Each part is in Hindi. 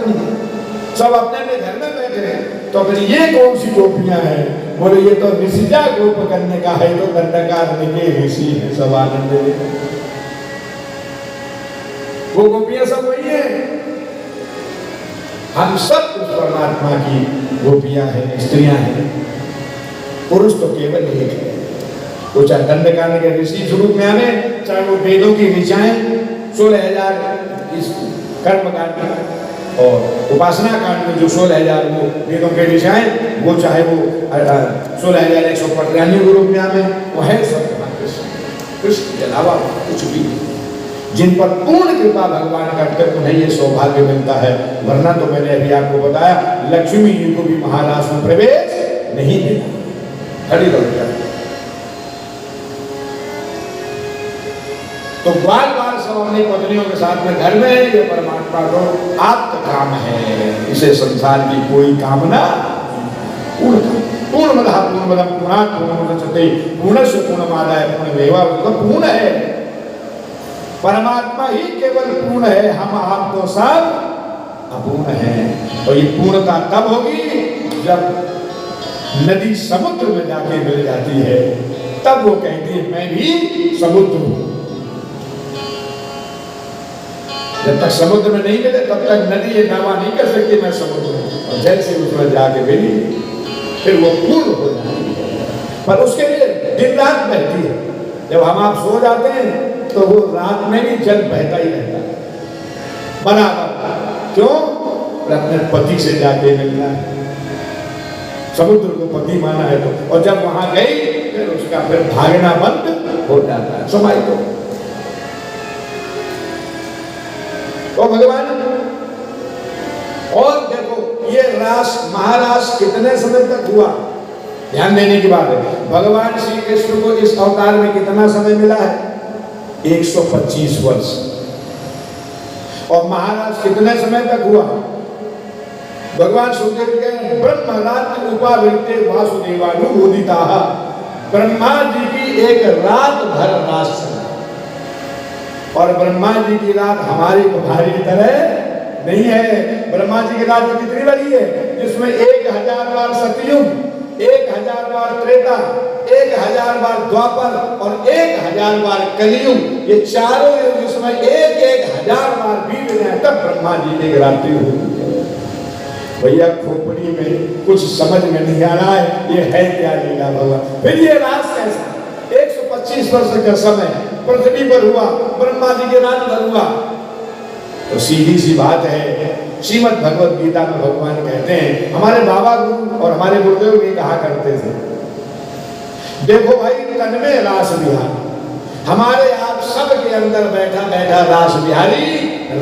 नहीं, सब अपने अपने घर में बैठे हैं। तो फिर ये कौन सी गोपियां हैं? बोले ये तो ऋषिजा गोप करने का है, तो दंडकारण्य के ऋषि है, सब आनंद ले। वो गोपियां सब वही है। हम सब उस परमात्मा की गोपियां हैं, स्त्रियां हैं। पुरुष तो केवल एक है, वो चाहे दंडकारण्य के ऋषि स्वरूप में आने, चाहे वो वेदों की ऋचाएं 16,000 इस कर्म कांड और उपासना कांड में जो 16,000 वो वेदों के ऋचाएं, वो चाहे वो 16,195 रूप में आने, वो है सब कृष्ण के अलावा कुछ भी नहीं। जिन पर पूर्ण कृपा भगवान करते उन्हें ये सौभाग्य मिलता है, वरना तो मैंने अभी आपको बताया लक्ष्मी जी को भी महाराज में प्रवेश नहीं मिला। खड़ी तो बार बार सब अपनी पत्नियों के साथ में घर में ये परमात्मा को आप्त काम है, इसे संसार की कोई कामना पूर्णमदः पूर्णमिदं पूर्णात् पूर्णमुदच्यते पूर्णस्य पूर्णमादाय पूर्णमेवावशिष्यते। मतलब पूर्ण है, परमात्मा ही केवल पूर्ण है, हम आप तो सब अपूर्ण हैं। और ये पूर्णता तब होगी जब नदी समुद्र में जाके मिल जाती है, तब वो कहती है मैं भी समुद्र हूं। जब तक समुद्र में नहीं मिले तब तक नदी ये दावा नहीं कर सकती मैं समुद्र हूं। और जैसे उसमें जाके मिली फिर वो पूर्ण हो जाती है। पर उसके लिए दिन रात बहती है। जब हम आप सो जाते हैं तो वो रात में भी जल बहता ही रहता है बराबर। क्यों? अपने पति से जाके मिलना है, समुद्र को पति माना है तो। और जब वहां गई फिर उसका फिर भागना बंद हो जाता है, समय तो भगवान। और देखो ये रास महारास कितने समय तक हुआ, ध्यान देने की बात है। भगवान श्री कृष्ण को इस अवतार में कितना समय मिला है? 125 वर्ष। और महाराज कितने समय तक हुआ? भगवान सुखदेव के ब्रह्मरात्र उपावृत्ते वासुदेवानुमोदिताः, ब्रह्मा जी की एक रात भर रास चला। और ब्रह्मा जी की रात हमारी तुम्हारी तरह नहीं है। ब्रह्मा जी की रात कितनी बड़ी है? जिसमें 1000 बार सतयुग, 1000 बार त्रेता, 1000 बार द्वापर और 1000 बार कलियुग, ये चारों युग जिसमें 1000 बार बीत गए तब ब्रह्मा जी की रात्रि हुई। भैया खोपड़ी में कुछ समझ में नहीं आ रहा है, ये है क्या लीला भगवान। फिर ये रात कैसा? 125 वर्ष का समय पृथ्वी पर हुआ, ब्रह्मा जी के रात भर हुआ। तो सीधी सी बात है, श्रीमद् भगवद गीता में भगवान कहते हैं, हमारे बाबा गुरु और हमारे गुरुदेव भी कहा करते थे, देखो भाई तन में रास बिहारी, हमारे आप सब के अंदर बैठा बैठा रास बिहारी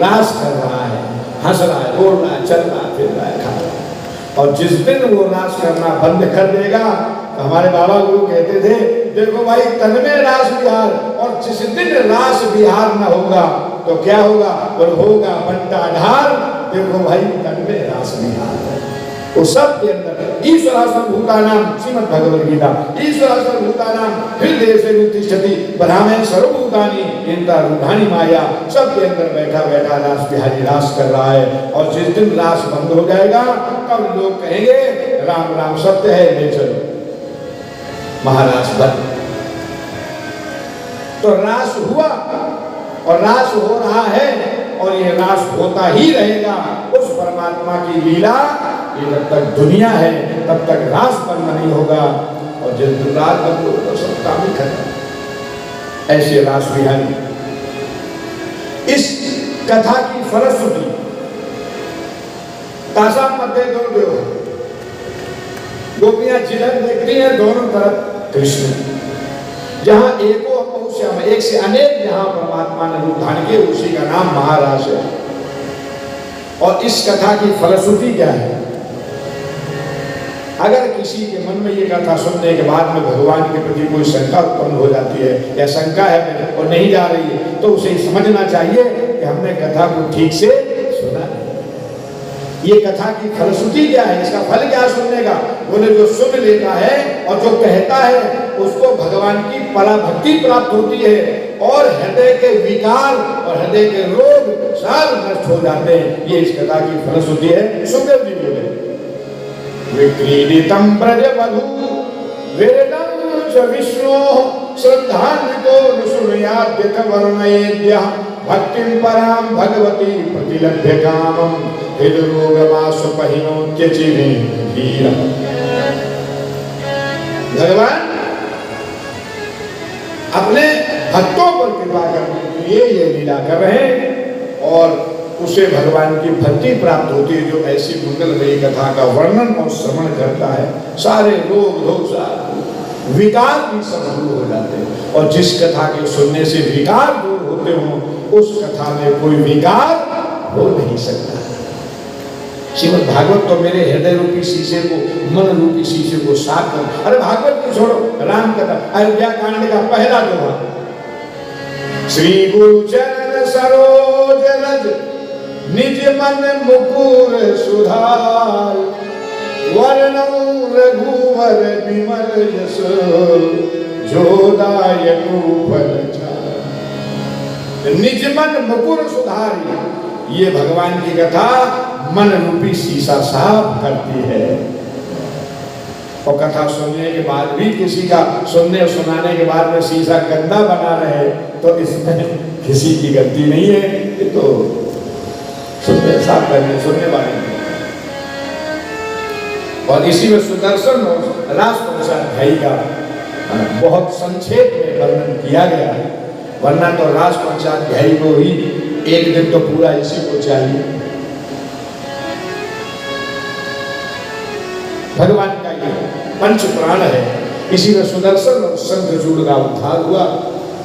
रास कर रहा है, हंस रहा है, बोल रहा है, चल रहा है, फिर रहा है, खा रहा है। और जिस दिन वो रास करना बंद कर देगा तो हमारे बाबा गुरु कहते थे, देखो भाई तन में रास बिहार, और जिस दिन रास बिहार न होगा तो क्या होगा? और होगा बंटा ढाल। देखो भाई तन में रास बिहार है, वो सब के अंदर ईश्वरासुर भूतानां, श्रीमद् भगवद गीता, ईश्वरासुर भूतानां हृदय से उत्तिष्ठति ब्रह्मे सर्वभूतानि इंद्रारूढ़ानि माया, सब के अंदर बैठा बैठा रास बिहारी रास कर रहा है। और जिस दिन रास बंद हो जाएगा तब लोग कहेंगे राम राम सत्य है, ले चलो महाराज बंद। तो रास हुआ और रास हो रहा है और ये रास होता ही रहेगा। उस परमात्मा की लीला, ये जब तक दुनिया है तब तक रास बंद नहीं होगा, और जिस दिन रास बंद होगा तो सब काम ही खत्म। ऐसे रास बिहारी। इस कथा की फलश्रुति तासा मध्य दो गोपियां जिधर देखती हैं दोनों तरफ कृष्ण, जहां एको बहुश्याम, एक से अनेक जहां परमात्मा ने रूप धारण किए, उसी का नाम महाराज है। और इस कथा की फलश्रुति क्या है? अगर किसी के मन में ये कथा सुनने के बाद में भगवान के प्रति कोई शंका उत्पन्न हो जाती है या शंका है और नहीं जा रही है, तो उसे समझना चाहिए कि हमने कथा को ठीक से सुना नहीं। ये कथा की फलश्रुति क्या है? इसका फल क्या सुनने का? बोले जो सुन लेता है और जो कहता है उसको भगवान की पराभक्ति प्राप्त होती है, और हृदय के विकार और हृदय के रोग सब नष्ट हो जाते हैं। ये इस कथा की फलश्रुति है। सुखदेव जी बोले विक्रीडितम ब्रजवधू वेदं च विष्णु श्रद्धान्वितो नुशुनयाद्यथ वर्णयेद्यः भक्तिं परां भगवती प्रतिलभ्य कामं हृदरोगमासुपहिनोत्यचिरे धीरः। भगवान अपने भक्तों पर कृपा करने के लिए ये लीला कर रहे हैं और उसे भगवान की भक्ति प्राप्त होती है। जो ऐसी मंगलमयी कथा का वर्णन और श्रवण करता है, सारे रोग दोष विकार भी सब दूर हो जाते हैं। और जिस कथा के सुनने से विकार दूर होते हो, उस कथा में कोई विकार हो नहीं सकता। श्रीमद् भागवत तो मेरे हृदय रूपी शीशे को, मन रूपी शीशे को साफ कर। अरे भागवत को छोड़ो, राम कथा अयोध्या कांड का पहला दोहा, श्री गुरु चरण सरोज रज निज मन मुकुर सुधार वर्णौ रघुवर विमल यश जोदायक फल चार। निज मन मुकुर सुधारी, ये भगवान की कथा मन रूपी शीशा साफ करती है। और कथा सुनने के बाद भी किसी का सुनने और सुनाने के बाद में शीशा गंदा बना रहे तो इसमें किसी की गलती नहीं है, ये तो सुनने साफ करने सुनने वाले हैं। और इसी में सुदर्शन और राजपंचाध्यायी का बहुत संक्षेप में वर्णन किया गया है। वरना तो राजपंचाध्यायी को ही एक दिन तो पूरा इसी को चाहिए। भगवान का ये पंच प्राण है। इसी में सुदर्शन और शंखचूड़ का उद्धार हुआ।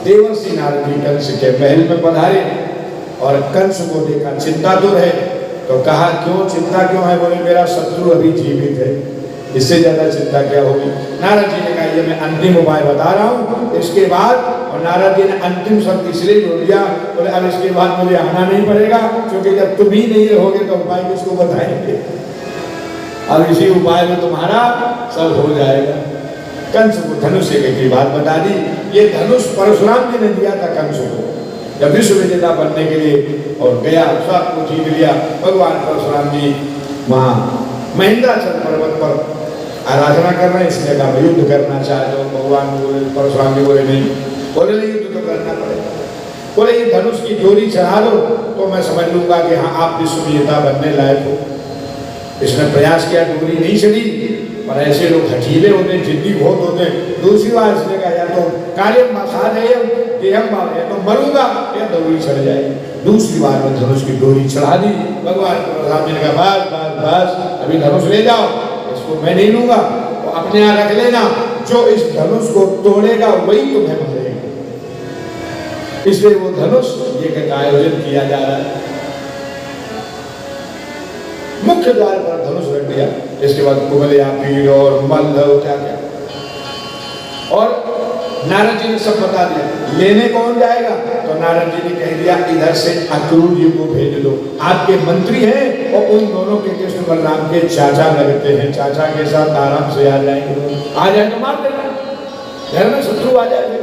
देवर्षि नारद जी कंस के महल में पधारे और कंस को देखा चिंतातुर है, तो कहा क्यों चिंता क्यों है? बोले मेरा शत्रु अभी जीवित है, इससे ज्यादा चिंता क्या होगी? नारद जी ने कहा ये मैं अंतिम उपाय बता रहा हूँ, इसके बाद। और नारद जी ने अंतिम शब्द इसलिए बोल दिया, बोले अब इसके बाद मुझे आना नहीं पड़ेगा, क्योंकि जब तुम ही नहीं रहोगे तो उपाय किसको बताएंगे? अब इसी उपाय में तुम्हारा सब हो जाएगा। कंस को धनुष की बात बता दी। ये धनुष परशुराम जी ने दिया था कंस को जब विश्व विजेता बनने के लिए, और गया सब को जीत लिया। भगवान परशुराम जी वहाँ महेंद्राचल पर्वत पर आराधना कर रहे हैं, इसलिए कहा युद्ध करना चाहते हो? भगवान बोले, परशुराम जी बोले नहीं। बोले नहीं, युद्ध तो करना पड़ेगा। बोले ये धनुष की डोरी चढ़ा दो तो मैं समझ लूंगा कि हाँ आप विश्व विजेता बनने लायक हो। इसने प्रयास किया, डोरी नहीं चली। पर ऐसे लोग हठीले होते हैं, जिद्दी बहुत होते हैं। दूसरी बार इसने कहा या तो कार्यम या तो मरूंगा या डोरी चढ़ जाएगी। दूसरी बार में धनुष की डोरी चढ़ा दी। भगवान परशुराम जी ने कहा बस बस बस अभी धनुष ले जाओ, इसको मैं नहीं लूंगा, तो अपने यहाँ रख लेना। जो इस धनुष को तोड़ेगा वही तुम्हें मारेगा। इसलिए वो धनुष ये का आयोजन किया जा रहा है। मुख्य द्वार पर धनुष रख दिया। इसके बाद कुबलिया पीड़ और मल्ल क्या क्या, और नारद जी ने सब बता दिया। लेने कौन जाएगा? तो नारद जी ने कह दिया इधर से अक्रूर जी को भेज दो, आपके मंत्री हैं और उन दोनों के कृष्ण बलराम के चाचा लगते हैं, चाचा के साथ आराम से आ जाएंगे। आ जाए तो मार देना, घर में शत्रु आ जाएगा।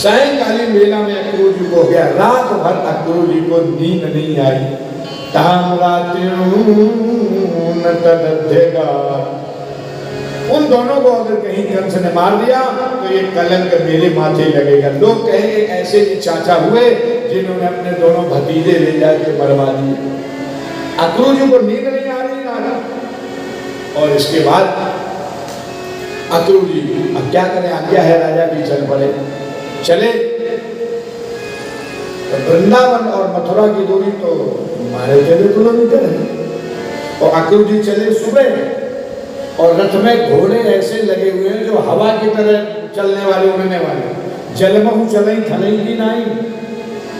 सायंकालीन वेला में अक्रूर जी को गया, रात भर अक्रूर जी को नींद नहीं आई। उन दोनों को अगर कहीं कंस ने मार दिया तो ये कलंक मेरे माथे लगेगा। लोग कहेंगे ऐसे ये चाचा हुए जिन्होंने अपने दोनों भतीजे ले जाके मरवा दिए। अक्रूर जी को नींद नहीं आ रही ना। और इसके बाद अक्रूर जी अब क्या करें, आज्ञा है राजा की, चल पड़े। चले तो वृंदावन और मथुरा की दूरी तो 12 किलोमीटर है। और अक्रूर जी चले सुबह, और रथ में घोड़े ऐसे लगे हुए हैं जो हवा की तरह चलने वाले, उड़ने वाले। जलमहु चले थलई की नाई।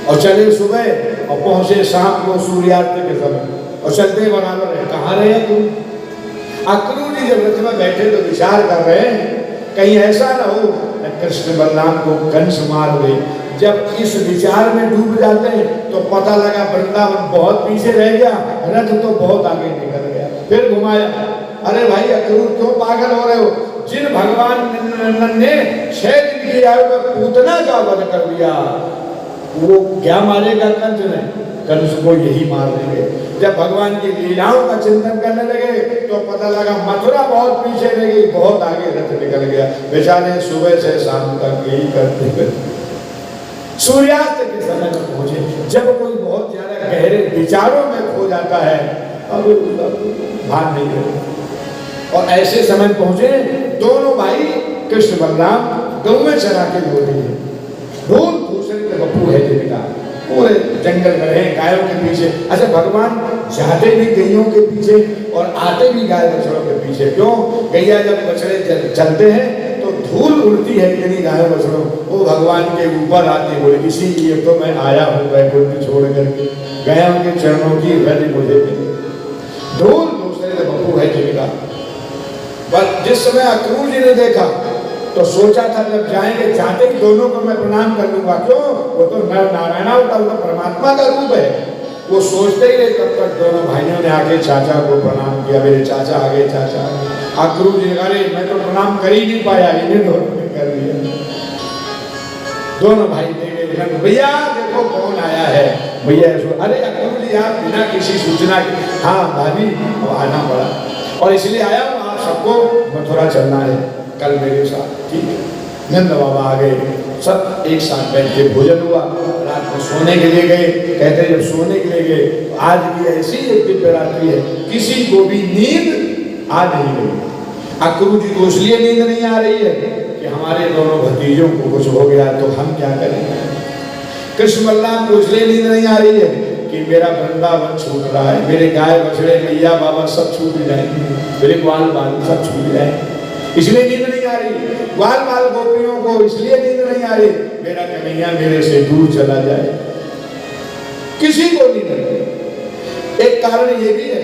और चले सुबह और पहुंचे शाम को सूर्यास्त के समय, और चलते बराबर है। कहाँ रहे तुम? अक्रूर जी जब रथ में बैठे तो विचार कर रहे हैं कहीं ऐसा ना हो कृष्ण बलराम को कंस मार दे। जब इस विचार में डूब जाते हैं तो पता लगा वृंदावन बहुत पीछे रह गया, रथ तो बहुत आगे निकल गया। फिर घुमाया, अरे भाई अक्रूर क्यों पागल हो रहे हो? जिन भगवान ने 6 दिन की आयु में पूतना का वध कर दिया, वो क्या मारेगा? कंस ने, कंस को यही मार देंगे। जब भगवान की लीलाओं का चिंतन करने लगे तो पता लगा मथुरा बहुत पीछे रह गई, बहुत आगे रथ निकल गया। बेचारे सुबह से शाम तक यही करते हुए सूर्यास्त के समय में पहुंचे। जब कोई बहुत ज्यादा गहरे विचारों में खो जाता है अब भान नहीं रहे। और ऐसे समय पहुंचे दोनों भाई कृष्ण बलराम गौवें चरा के बोलते हैं, धूल दूसरे के बप्पू है जिनका, पूरे जंगल में रहे गायों के पीछे। अच्छा, भगवान जाते भी गैयों के पीछे और आते भी गाय बछड़ों के पीछे। क्यों? गैया जब बछड़े चलते हैं तो धूल उड़ती है इतनी गायों बछड़ों, वो भगवान के ऊपर आते बोले इसीलिए तो मैं आया हूँ वैकुंठ छोड़ करके, गायों के चरणों की रज मुझे मिली। धूल दूसरे के बप्पू है जिनका। बस जिस समय अक्रूर जी ने देखा तो सोचा था जब जाएंगे जाते ही दोनों को मैं प्रणाम कर लूंगा। क्यों? वो तो नारायण होता, वो तो परमात्मा का रूप है। वो सोचते ही रहे तब तक दोनों भाइयों ने आके चाचा को प्रणाम किया। मेरे चाचा आगे, चाचा अक्रूर जी, अरे मैं तो प्रणाम कर ही नहीं पाया, इन्हें दोनों ने कर लिया। दोनों भाई देखे, भैया देखो कौन आया है। भैया अरे अक्रूर जी आप बिना किसी सूचना के, हाँ भाभी अब आना पड़ा और इसलिए आया हूँ, आप सबको मथुरा चलना है कल मेरे साथ, ठीक है। नंद बाबा आ गए, सब एक साथ बैठ के भोजन हुआ। रात को सोने के लिए गए। कहते जब सोने के लिए गए तो आज की ऐसी एक दिव्य रात्रि है, किसी को भी नींद आ नहीं रही। अक्रूर जी को इसलिए नींद नहीं आ रही है कि हमारे दोनों भतीजों को कुछ हो गया तो हम क्या करेंगे। कृष्ण बलराम को इसलिए नींद नहीं आ रही है कि मेरा वृंदावन छूट रहा है, मेरे गाय बछड़े मैया बाबा सब छूट जाएंगे, मेरे ग्वाल बाल सब छूट जाएंगे, इसलिए नींद नहीं आ रही। ग्वाल बाल गोपियों को इसलिए नींद नहीं आ रही मेरा कन्हैया मेरे से दूर चला जाए, किसी को नींद नहीं। एक कारण ये भी है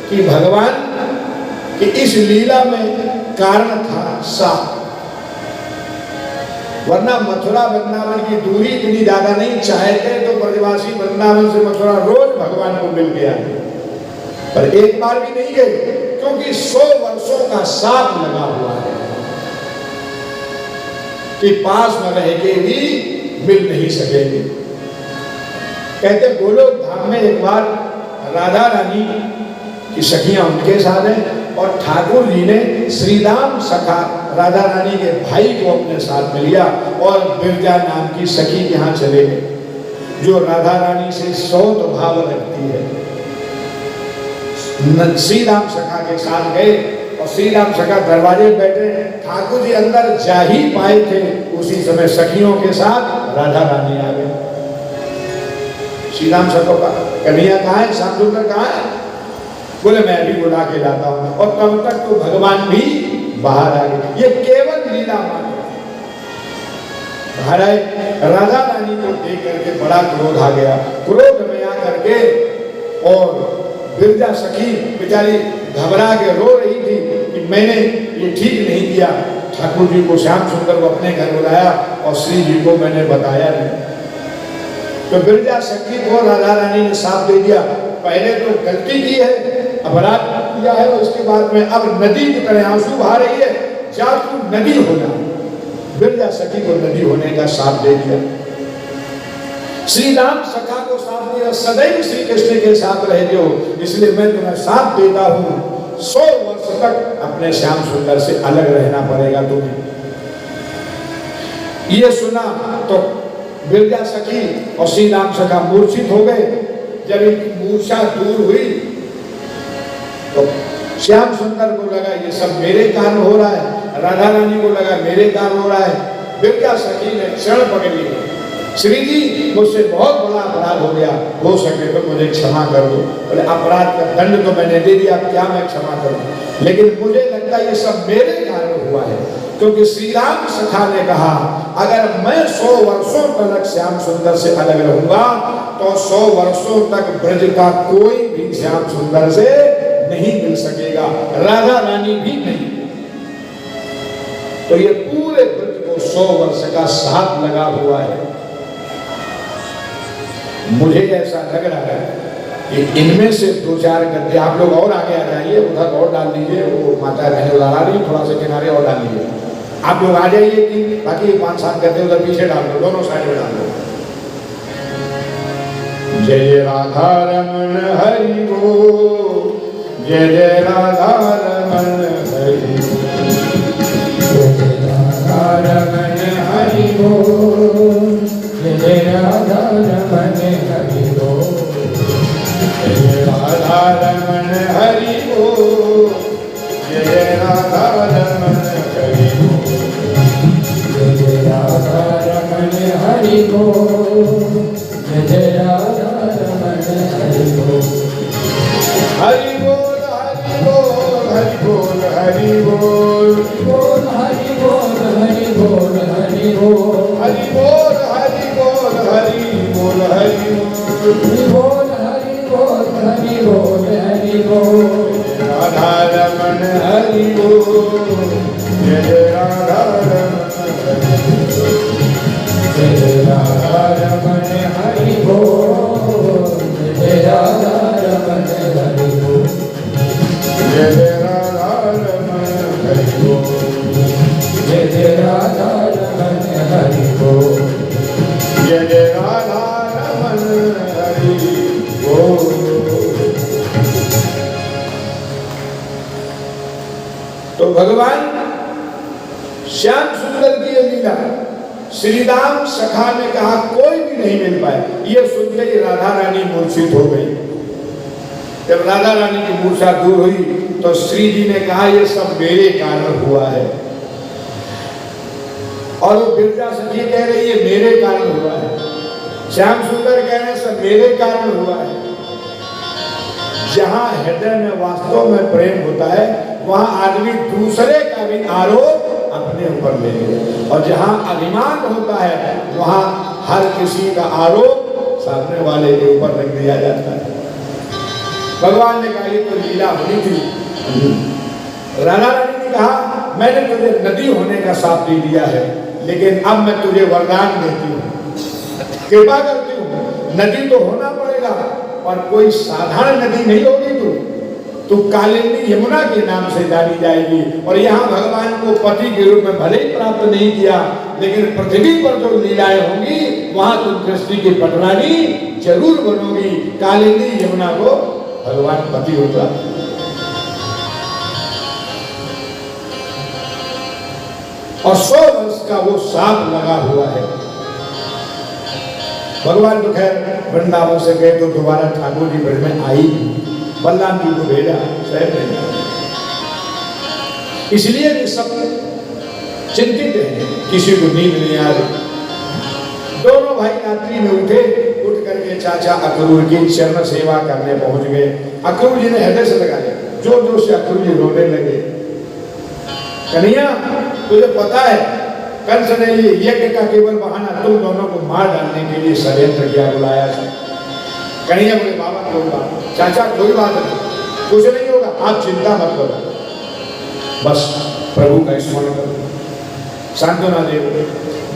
कि भगवान की इस लीला में कारण था साप, वरना मथुरा वृंदावन की दूरी इतनी ज्यादा नहीं, चाहते तो ब्रजवासी वृंदावन से मथुरा रोज भगवान को मिल गया, पर एक बार भी नहीं गए क्योंकि 100 वर्षों का साथ लगा हुआ है कि पास में रह के भी मिल नहीं सकेंगे। कहते गोलोक धाम में एक बार राधा रानी की सखियां उनके साथ हैं और ठाकुर जी ने श्री राम सखा राधा रानी के भाई को अपने साथ में लिया और बिरजा नाम की सखी के यहाँ चले गए जो राधा रानी से सौत भाव रखती है। श्री राम सखा के साथ गए और श्री राम सखा दरवाजे बैठे, ठाकुर जी अंदर जा ही पाए थे, उसी समय सखियों के साथ राधा रानी आ गए। श्री राम सखा का कन्हैया कहाँ है, श्याम सुंदर कहाँ है? बोले मैं भी बुला के लाता हूँ। और तब तक तो भगवान भी बाहर आ गए। ये केवल लीला मात्र बाहर आए। राधा रानी को देख करके बड़ा क्रोध आ गया। क्रोध में आकर के और बिरजा सखी बेचारी घबरा के रो रही थी कि मैंने ये ठीक नहीं किया। ठाकुर जी को श्याम सुंदर को अपने घर बुलाया और श्री जी को मैंने बताया नहीं। तो बिरजा सखी को राधा रानी ने साफ दे दिया, पहले तो गलती की है, अपराध किया है, उसके बाद में अब नदी की तरह आंसू बहा रही है, जा तू नदी हो जा। बिरजा सखी को नदी होने का साथ दे दिया। श्री राम सखा को साथ दिया, सदैव श्री कृष्ण के साथ रहते हो इसलिए मैं तुम्हें साथ देता हूँ, 100 वर्ष तक अपने श्याम सुंदर से अलग रहना पड़ेगा तुम्हें। ये सुना तो बिरजा सखी और श्री राम सखा मूर्छित हो गए। जब इनकी मूर्छा दूर हुई तो श्याम सुंदर को लगा ये सब मेरे कारण हो रहा है, राधा रानी को लगा मेरे कारण हो रहा है। बिरजा सखी ने क्षण पकड़ ली, श्री जी मुझसे बहुत बड़ा अपराध हो गया, हो सके तो मुझे क्षमा कर दो। बोले अपराध का दंड तो मैंने दे दिया, क्या मैं क्षमा करूं, लेकिन मुझे लगता है ये सब मेरे कारण हुआ है, क्योंकि श्री राम सखा ने कहा अगर मैं 100 वर्षों तक श्याम सुंदर से अलग रहूंगा तो 100 वर्षों तक ब्रज का कोई भी श्याम सुंदर से नहीं मिल सकेगा, राधा रानी भी नहीं। तो ये पूरे ब्रज को 100 वर्ष का साथ लगा हुआ है। मुझे ऐसा लग रहा है कि इनमें से 2-4 गद्दे आप लोग और आगे आ जाइए, उधर और डाल दीजिए, वो माता बहने उधर आ रही, थोड़ा सा किनारे और डाल दीजिए। आप लोग आ जाइए कि बाकी 5-7 गद्दे उधर पीछे डाल दो, दोनों साइड में डाल दो। जय जय राधा रमन हरि बोल, जय जय राधा रमन हरि बोल, जय जय राधा रमन हरि बोल, जय जय राधा रमन हरि बोल, जय जय राधा रमन हरि बोल, जय जय राधा रमन हरि बोल, जय जय राधा रमन हरि बोल, जय जय राधा रमन हरि बोल। हरि बोल हरि बोल हरि बोल हरि बोल बोल हरि बोल हरि बोल हरि बोल हरि बोल हरि बोल हरि बोल हरि बोल हरि बोल हरि बोल हरि बोल राधा रमन हरि बोल, जय जय राधा रमन हरि बोल, जय जय राधा रमन हरि बोल, जय राधा रमन हरि बोल, जय जय राधा रमन हरि बोल, जय जय राधा रमन हरि बोल, जय जय राधा रमन हरि बोल। तो भगवान श्याम सुंदर की ये लीला श्री राम सखा ने कहा कोई भी नहीं मिल पाए। ये सुनते ही राधा रानी मूर्छित हो गई। जब राधा रानी की मूर्छा दूर हुई तो श्री जी ने कहा ये सब मेरे कारण हुआ है। और वो बिरजा सखी कह रही है मेरे कारण हुआ है। श्याम सुंदर कह रहे सब मेरे कारण हुआ है। जहां हृदय में वास्तव में प्रेम होता है वहां आदमी दूसरे का भी आरोप अपने ऊपर लेंगे, और जहां अभिमान होता है वहां हर किसी का आरोप सामने वाले के ऊपर रख दिया जाता है। भगवान ने कहा ये तो लीला होनी थी। राधा रानी ने कहा मैंने तुझे नदी होने का साथ दे दिया है, लेकिन अब मैं तुझे वरदान देती हूँ, कृपा करती हूँ, नदी तो होना पड़ेगा और कोई साधारण नदी नहीं होगी। तू कालिंदी यमुना के नाम से जानी जाएगी। और यहाँ भगवान को पति के रूप में भले ही प्राप्त नहीं किया, लेकिन पृथ्वी पर जो लीलाएं होंगी वहां तुम कृष्ण की पटरानी जरूर बनोगी। कालिंदी यमुना को भगवान पति होता। और 100 वर्ष का वो साथ लगा हुआ है। भगवान तो खैर वृंदावन से गए तो दोबारा ठाकुर जी ब्रज में आई, बलराम जी को भेजा, शायद नहीं। इसलिए भी सब चिंतित हैं, किसी को नींद नहीं आ रही। दोनों भाई रात्रि में उठे, उठ करके चाचा अक्रूर की चरण सेवा करने पहुंच गए। अक्रूर जी ने हृदय से लगा लिया, जोर जोर से अक्रूर जी रोने लगे। कन्हैया तुझे पता है कंस ने ये यज्ञ का केवल बहाना तुम दोनों को मार डालने के लिए षड्यंत्र किया, बुलाया था। कन्हैया बोले बाबा कोई बात, चाचा कोई बात नहीं, कुछ नहीं होगा, आप चिंता मत करो, बस प्रभु का स्मरण करो, सांत्वना दे।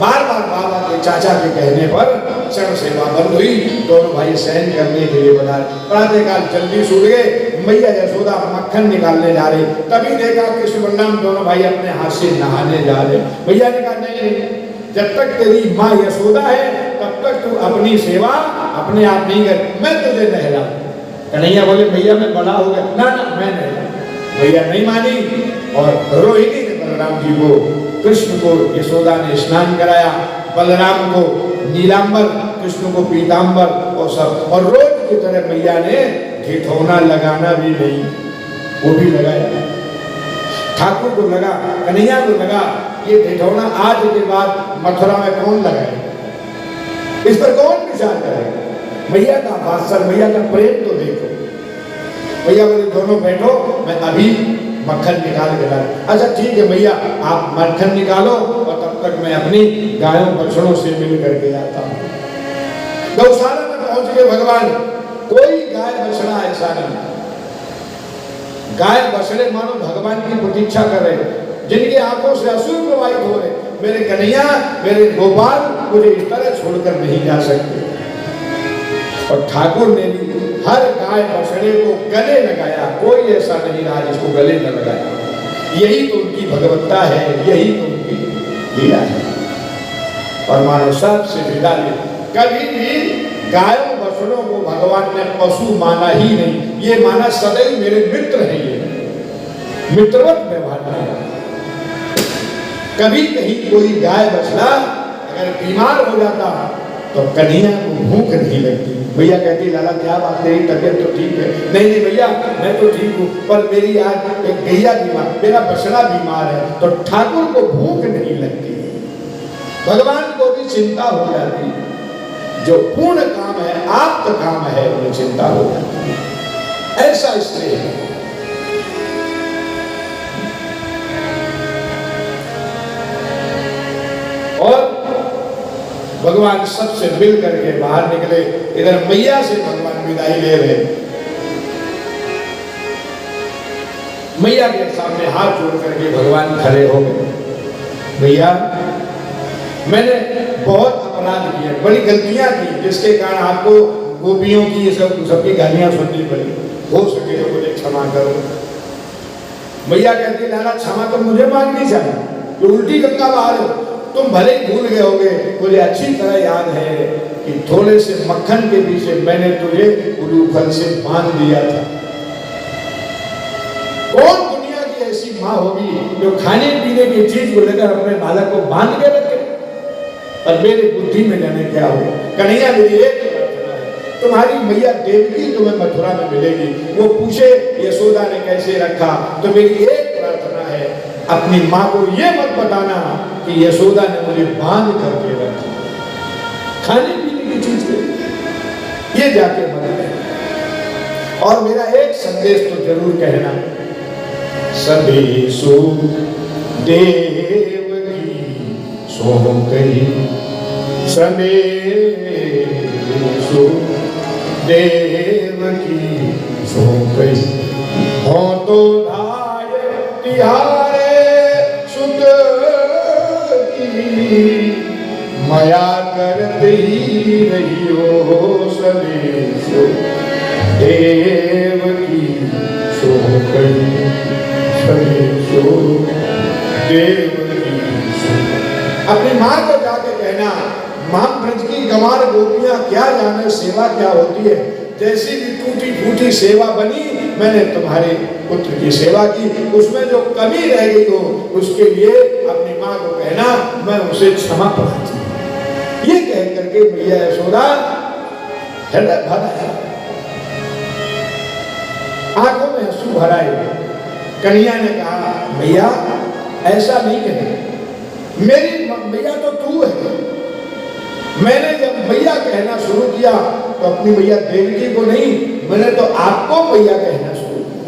बार बार बाबा के चाचा के कहने पर चरण सेवा बंद हुई। दोनों भाई सहन करने के लिए बना। प्रातःकाल जल्दी से उठ गए, मैया यशोदा मक्खन निकालने जा रहे, तभी देखा कृष्ण बलराम दोनों भाई अपने हाथ से नहाने जा रहे। मैया ने कहा नहीं, जब तक तेरी माँ यशोदा है तब तक तू अपनी सेवा अपने आप नहीं कर, मैं तुझे नहला। कन्हैया बोले भैया मैं बड़ा हो गया, ना ना मैं नहीं। भैया नहीं मानी और रोहिणी ने बलराम जी को, कृष्ण को यशोदा ने स्नान कराया, बलराम को नीलांबर, कृष्ण को पीतांबर और सब। और रोज की तरह मैया ने ठिठौना लगाना भी नहीं, वो भी लगाया। ठाकुर को लगा, कन्हैया को लगा ये ठिठौना आज के बाद मथुरा में कौन लगाए, इस पर कौन विचार करेगा। मैया का वात्सल्य, मैया का प्रेम तो देखो। मैया बोले दोनों बैठो, मैं अभी मक्खन निकाल के ला। अच्छा ठीक है मैया, आप मक्खन निकालो और तब तक मैं अपनी गायों बछड़ों से मिल करके आता हूँ। गौशाला में पहुंच गए भगवान। कोई गाय बछड़ा ऐसा नहीं, गाय बछड़े मानो भगवान की प्रतीक्षा कर रहे, जिनकी आंखों से अश्रु प्रवाहित हो रहे। मेरे कन्हैया, मेरे गोपाल मुझे इस तरह छोड़कर नहीं जा सकते। और ठाकुर ने भी हर गाय बछड़े को गले लगाया, कोई ऐसा नहीं रहा जिसको गले न लगाया। यही तो उनकी भगवत्ता है, यही तो उनकी लीला है। और मानो सबसे विदा ले, कभी भी गायों बछड़ों को भगवान ने पशु माना ही नहीं, ये माना सदैव मेरे मित्र हैं, ये मित्रवत व्यवहार किया। कभी कहीं कोई गाय बछड़ा अगर बीमार हो जाता तो कन्हैया को भूख नहीं लगती। भैया कहती लाला क्या बात, तेरी तबीयत तो ठीक है? नहीं नहीं भैया मैं तो ठीक हूँ, पर मेरी आज एक गैया बीमार, मेरा बछड़ा बीमार है, तो ठाकुर को भूख नहीं लगती। भगवान को भी चिंता हो जाती, जो पूर्ण काम है, आप्त काम है, उन्हें चिंता हो जाती है। ऐसा इसलिए है। और भगवान सबसे मिल करके बाहर निकले। इधर मैया से भगवान विदाई ले रहे, मैया के सामने हाथ जोड़ करके भगवान खड़े हो गए। भैया मैंने बहुत अपराध किए, बड़ी गलतियां की, जिसके कारण आपको गोपियों की ये सबकी गालियां सुननी पड़ी। हो सके तो मुझे क्षमा करो। मैया कहती लाला क्षमा तो मुझे मांगनी चाहिए, तो उल्टी गंगा बहा रहे हो। तुम भले ही भूल गए होगे, मुझे अच्छी तरह याद है कि थोड़े से मक्खन के पीछे मैंने तुझे उलूखल से बांध दिया था। कौन दुनिया की ऐसी माँ होगी जो खाने पीने की चीज को लेकर अपने बालक को बांध के रखे? पर मेरे बुद्धि में जाने क्या हो। कन्हैया मेरी एक प्रार्थना है, तुम्हारी मैया देवकी तुम्हें मथुरा में मिलेगी, वो पूछे यशोदा ने कैसे रखा, तो मेरी एक प्रार्थना है, अपनी माँ को ये मत बताना कि यशोदा ने मुझे बांध करके रखा खाने पीने की चीज के, ये जाके मत कहना। और मेरा एक संदेश तो जरूर कहना, सभी सो देवकी सो गई, सभी सो देवकी सो गई, हो तो धाय तिहारे सुत मया करते ही रही हो, सलेशो देव की सो गई, सलेशो देव की सो। अपनी माँ को जाके कहना, माँ ब्रज की गंवार गोपियां क्या जाने सेवा क्या होती है, जैसी भी टूटी फूटी सेवा बनी, मैंने तुम्हारे पुत्र की सेवा की, उसमें जो कमी रह गई हो उसके लिए अपनी माँ को कहना मैं उसे क्षमा प्रार्थी। ये कह करके मैया यशोदा हृदय भर आया, आंखों में आंसू भर आए। कन्हैया ने कहा भैया ऐसा नहीं कहना, मेरी मैया तो तू है। मैंने जब मैया कहना शुरू किया तो अपनी मैया देवकी को नहीं, मैंने तो आपको मैया कहना शुरू किया।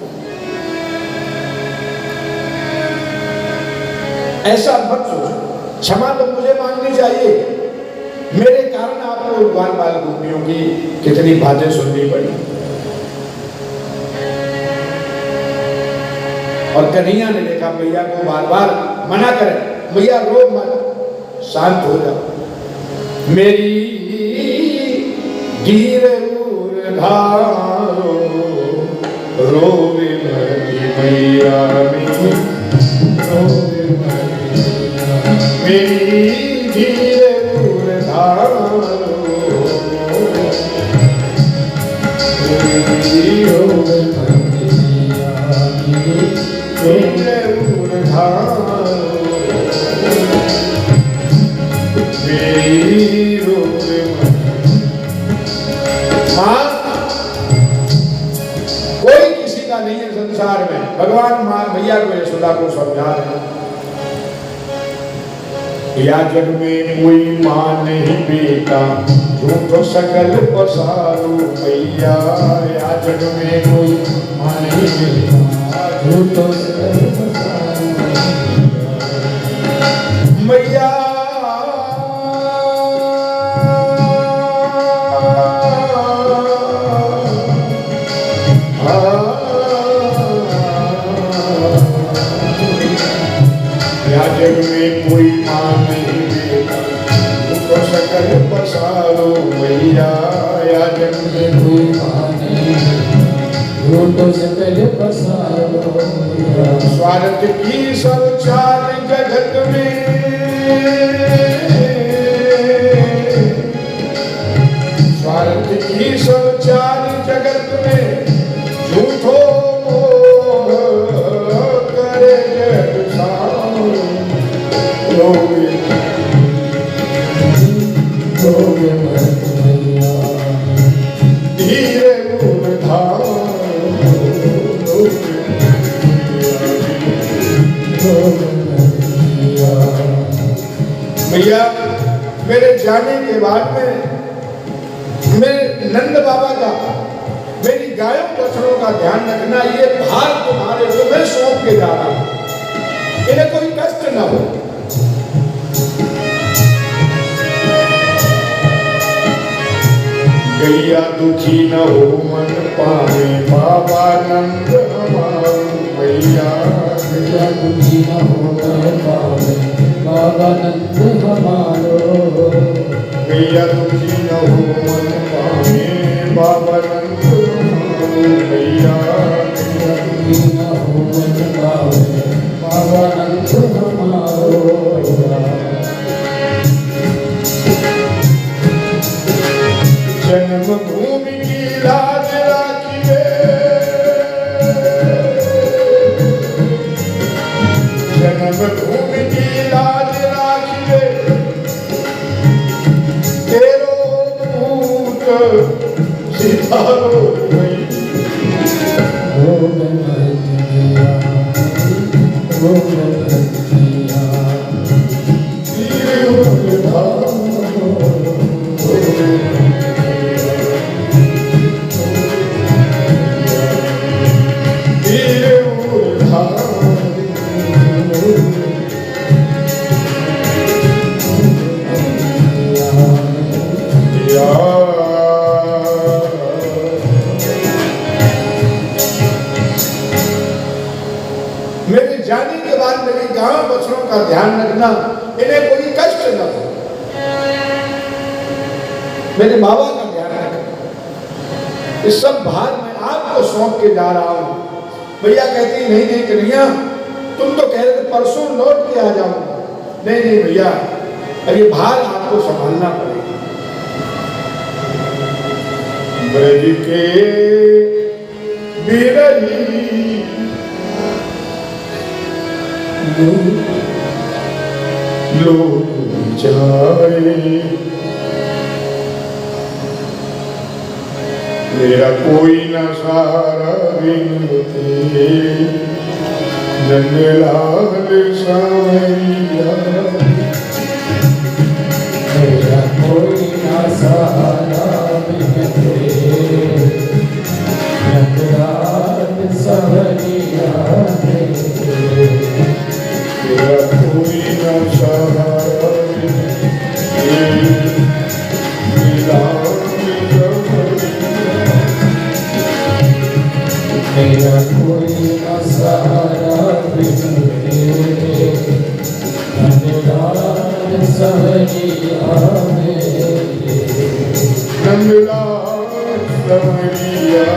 ऐसा मत सोचो, क्षमा तो मुझे मांगनी चाहिए, मेरे कारण आपको बाल बाल गोपियों की कितनी बातें सुननी पड़ी। और कन्हैया ने देखा मैया को बार बार मना करे, मैया रो मत, शांत हो जाओ। मेरी धीर धारो रोवे मती मैया मेरी धीर धारो कोई किसी का नहीं है संसार में। भगवान मां मैया को यशोदा को समझा रहे, या जग में कोई मां नहीं बेटा, झूठो सकल पसारो मैया। या जग में कोई मां नहीं बेटा, झूठो सकल पसारो मैया। जग में कोई मां नहीं बेटा, झूठो सकल पसारो मैया। या जग में कोई मां नहीं बेटा, झूठो सकल पसारो मैया। स्वार्थ की सब चाल जगत में, स्वार्थ की सब चाल जगत में झूठो मोह करे जग साम रोगे मत मैया धीरे मूल धाम भैया मेरे जाने के बाद में मेरे नंद बाबा का मेरी गायों बछड़ों का ध्यान रखना, ये भार तुम्हारे को मैं सौंप के जा रहा हूं, इन्हें कोई कष्ट न हो। गैया दुखी न हो मन पावे बाबा नंद हमारो मैया, गैया दुखी न हो मन पावे बाबा नंद हमारो, गैया दुखी न हो मन पावे बाबा नंद हमारो मैया, गैया दुखी न हो मन पावे बाबा नंद हमारो मैया। जन्मभूमि की लाज राखिए, जन्मभूमि की लाज राखिए, तेरो पूत सितारो गई हो गया हो गया तीर हो मेरे जाने के बाद मेरी गांव बछड़ों का ध्यान रखना, इन्हें कोई कष्ट न हो। मेरे बाबा का ध्यान रखना, इस सब भार मैं आपको सौंप के जा रहा हूं। भैया कहती नहीं नहीं कन्हैया, तुम तो कह रहे थे परसों लौट के आ जाऊंगा। नहीं नहीं भैया, ये भार आपको संभालना पड़ेगा। ब्रज के बिरही लोग जाए, मेरा कोई न सहारा बिन तेरे नंदलाल सावरिया, मेरा कोई न सहारा बिन तेरे नंदलाल सावरिया, मेरा कोई न सहारा बिन तेरे मेरा कोई न सहारा बिन तेरे नंदलाल सावरिया, नंदलाल सावरिया,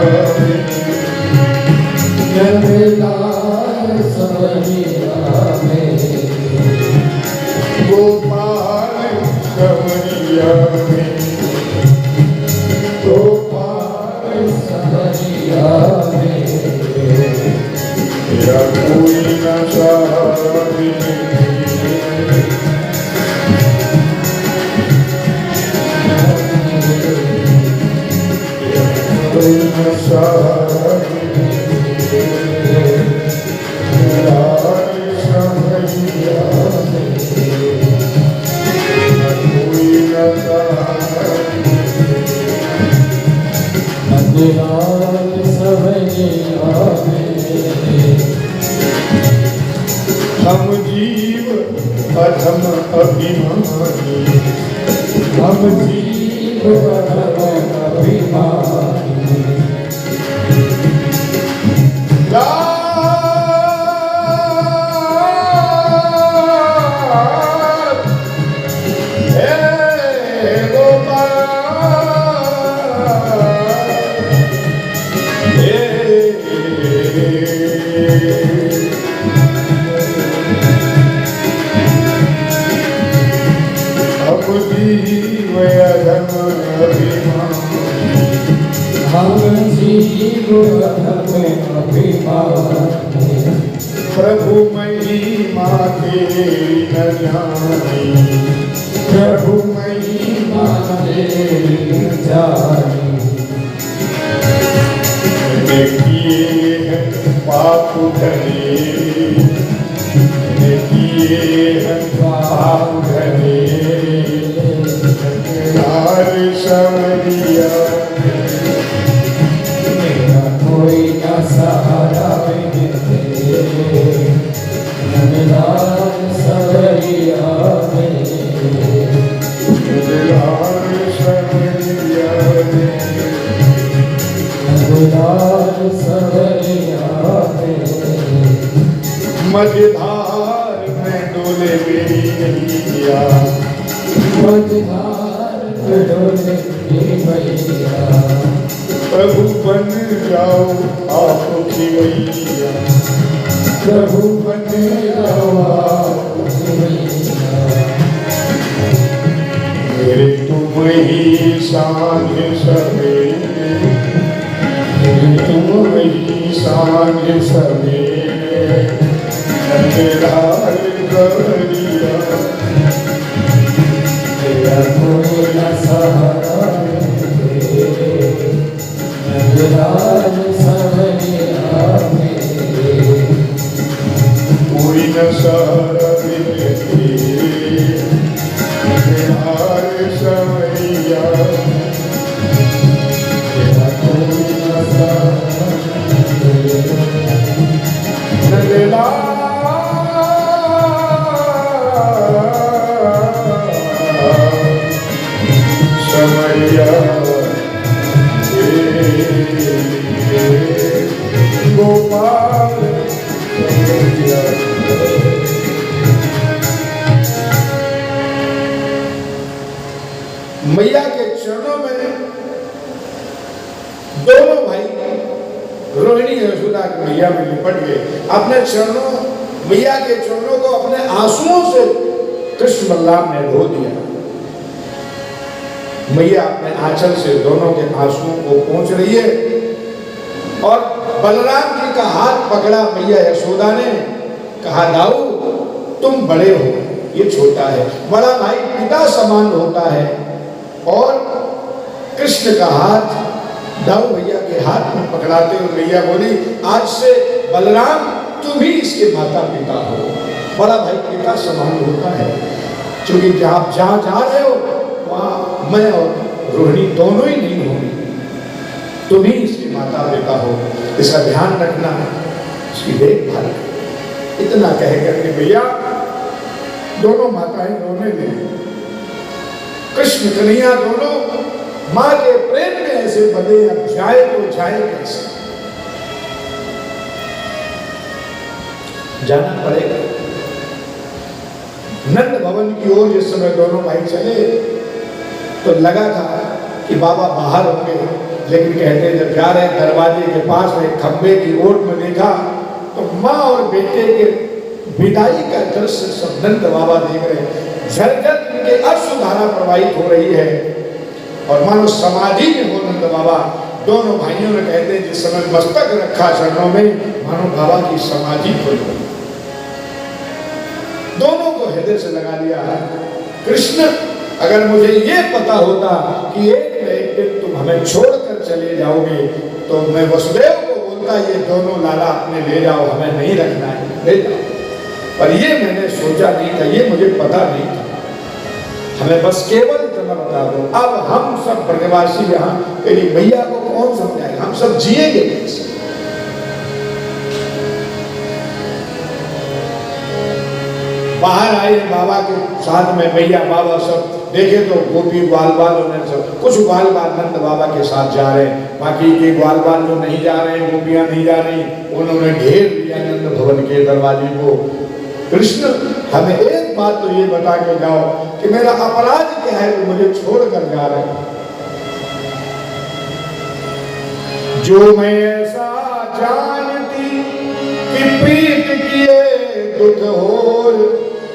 नंदलाल सावरिया, गोपाल सावरिया, गोपाल सावरिया, मेरा कोई न सहारा बिन तेरे, कोई न सहारा बिन तेरे नंदलाल सावरिया, कोई न सहारा नंदलाल सावरिया। हम जीव अधम अभिमानी, हम जीव अधम अभिमानी, जीव अधम अभिमानी, प्रभु महिमा तेरी न जानी, प्रभु महिमा तेरी न जानी। मैंने किए हैं पाप धरे, मैंने किए हैं पाप धरे, नार समरिया मेरा कोई न सहारा नार समरिया मझधार में डोले मेरी नैया, मझधार में डोले मेरी नैया। प्रभु बन जाओ आपकी मैया, प्रभु बन जाओ आपकी मैया। मेरे तुम ही सांझ सवेरे, मेरे तुम ही सांझ सवेरे, नंदलाल गवरिया तेरा कोई न सहारा, नंदलाल सवरिया कोई न सहारा नंदलाल सवरिया तेरा कोई न सहारा, नंदलाल समरिया गोपाल समरिया। मैया के चरणों में दोनों भाई रोहिणी यशोदा की मैया में लिपट गए। अपने चरणों, मैया के चरणों को अपने आंसुओं से कृष्ण बलराम ने धो दिया। मैया अपने आंचल से दोनों के आंसुओं को पोंछ रही है और बलराम जी का हाथ पकड़ा मैया यशोदा ने, कहा दाऊ तुम बड़े हो, ये छोटा है। बड़ा भाई पिता समान होता है। और कृष्ण का हाथ दाऊ भैया के हाथ में पकड़ाते हुए मैया बोली, आज से बलराम तुम ही इसके माता पिता हो। बड़ा भाई पिता समान होता है, क्योंकि आप जहाँ जा रहे हो वहाँ मैं और रोहिणी दोनों ही नहीं होंगे, तुम ही इसके माता पिता हो। इसका ध्यान रखना, इसकी देखभाल। इतना कह करके भैया दोनों माताएं रोने लगी। कृष्ण कन्हैया दोनों माँ के प्रेम में ऐसे बंधे, अब जाए तो जाए कैसे? जाना पड़ेगा। नंद भवन की ओर जिस समय दोनों भाई चले तो लगा था कि बाबा बाहर होंगे, लेकिन कहते जब जा रहे दरवाजे के पास में खंबे की ओट में देखा तो माँ और बेटे के विदाई का दृश्य सब नंद बाबा देख रहे हैं। झरझर उनके अश्रुधारा प्रवाहित हो रही है और मानो समाधि में हो नंद बाबा। दोनों भाइयों ने कहते हैं जिस समय मस्तक रखा चरणों में, मानो बाबा की समाधि हो गई। दोनों को हृदय से लगा लिया। कृष्ण, अगर मुझे ये पता होता कि एक न एक दिन तुम हमें छोड़कर चले जाओगे तो मैं वसुदेव को बोलता ये दोनों लाला अपने ले जाओ, हमें नहीं रखना है, ले जाओ। पर ये मैंने सोचा नहीं था, ये मुझे पता नहीं था। हमें बस केवल इतना बता दो। अब हम सब ब्रजवासी यहाँ तेरी मैया को कौन समझाएगा? हम सब जिएंगे कैसे? बाहर आए बाबा के साथ में मैया बाबा सब देखे तो गोपी ग्वाल बाल उन्हें सब कुछ ग्वाल बाल नंद बाबा के साथ जा रहे हैं, बाकी के ग्वाल बाल जो नहीं जा रहे, गोपियां नहीं जा रही, उन्होंने घेर लिया नंद भवन के दरवाजे को। कृष्ण, हमें एक बात तो ये बता के जाओ कि मेरा अपराध क्या है, तो मुझे छोड़ कर जा रहे हैं। जो मैं ऐसा जानती कि पीत किए दुख हो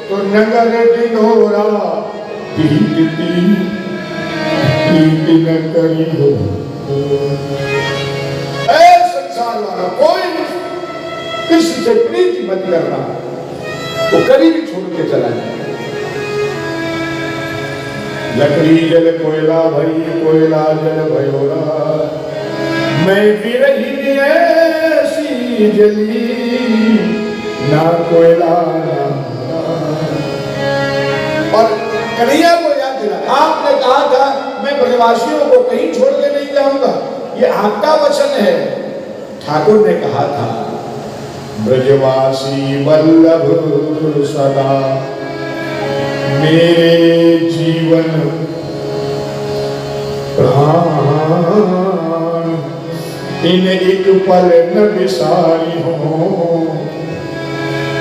तो नगर दिनोरा पीटती पीट न करी हो। कृष्ण से प्रीति मत करना, वो कभी भी छोड़ के चला जाए। लकड़ी जल कोयला भई, कोयला जल भयोरा, मैं विरही ऐसी जली, ना कोयला ना। और कन्हैया को याद दिला, आपने कहा था मैं ब्रजवासियों को कहीं छोड़ के नहीं जाऊंगा, ये आपका वचन है। ठाकुर ने कहा था ब्रजवासी वल्लभ सदा, मेरे जीवन प्राण, इन एक पल न विसारी हो,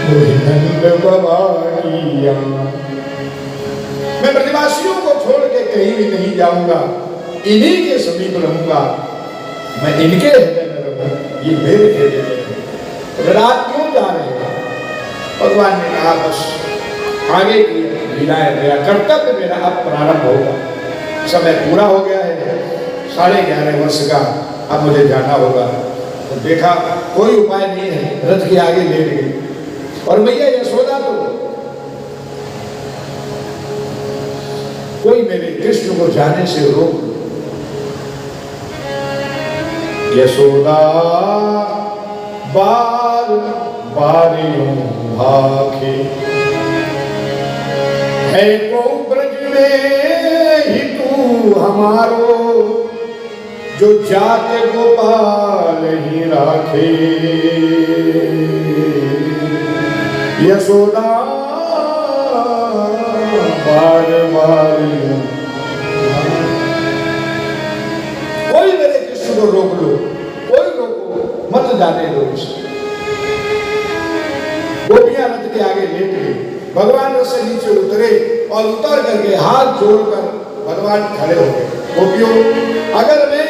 नंद बाबा की याद। मैं ब्रजवासियों को छोड़ के कहीं भी नहीं जाऊंगा, इन्हीं के समीप रहूंगा, मैं इनके हृदय में रहूंगा, ये मेरे हृदय में है। रात क्यों जा रहे हैं? भगवान ने कहा बस आगे की लीलाएं, मेरा कर्तव्य मेरा अब प्रारंभ होगा, समय पूरा हो गया है, 11.5 वर्ष का, अब मुझे जाना होगा। तो देखा कोई उपाय नहीं है, रथ के आगे लेट गई, और मैया यशोदा तो कोई मेरे कृष्ण को जाने से रोक। यशोदा बार बार भाखे, है को ब्रज में ही तू हमारो, जो जाते गोपाल ही राखे। यशोदा बार बार, कोई मेरे कृष्ण को रोक लो, कोई रोको मत जाने दो। गोपियां रथ के आगे लेट गई, भगवान रथ से नीचे उतरे और उतर करके हाथ जोड़कर भगवान खड़े हो गए। गोपियों, अगर मैं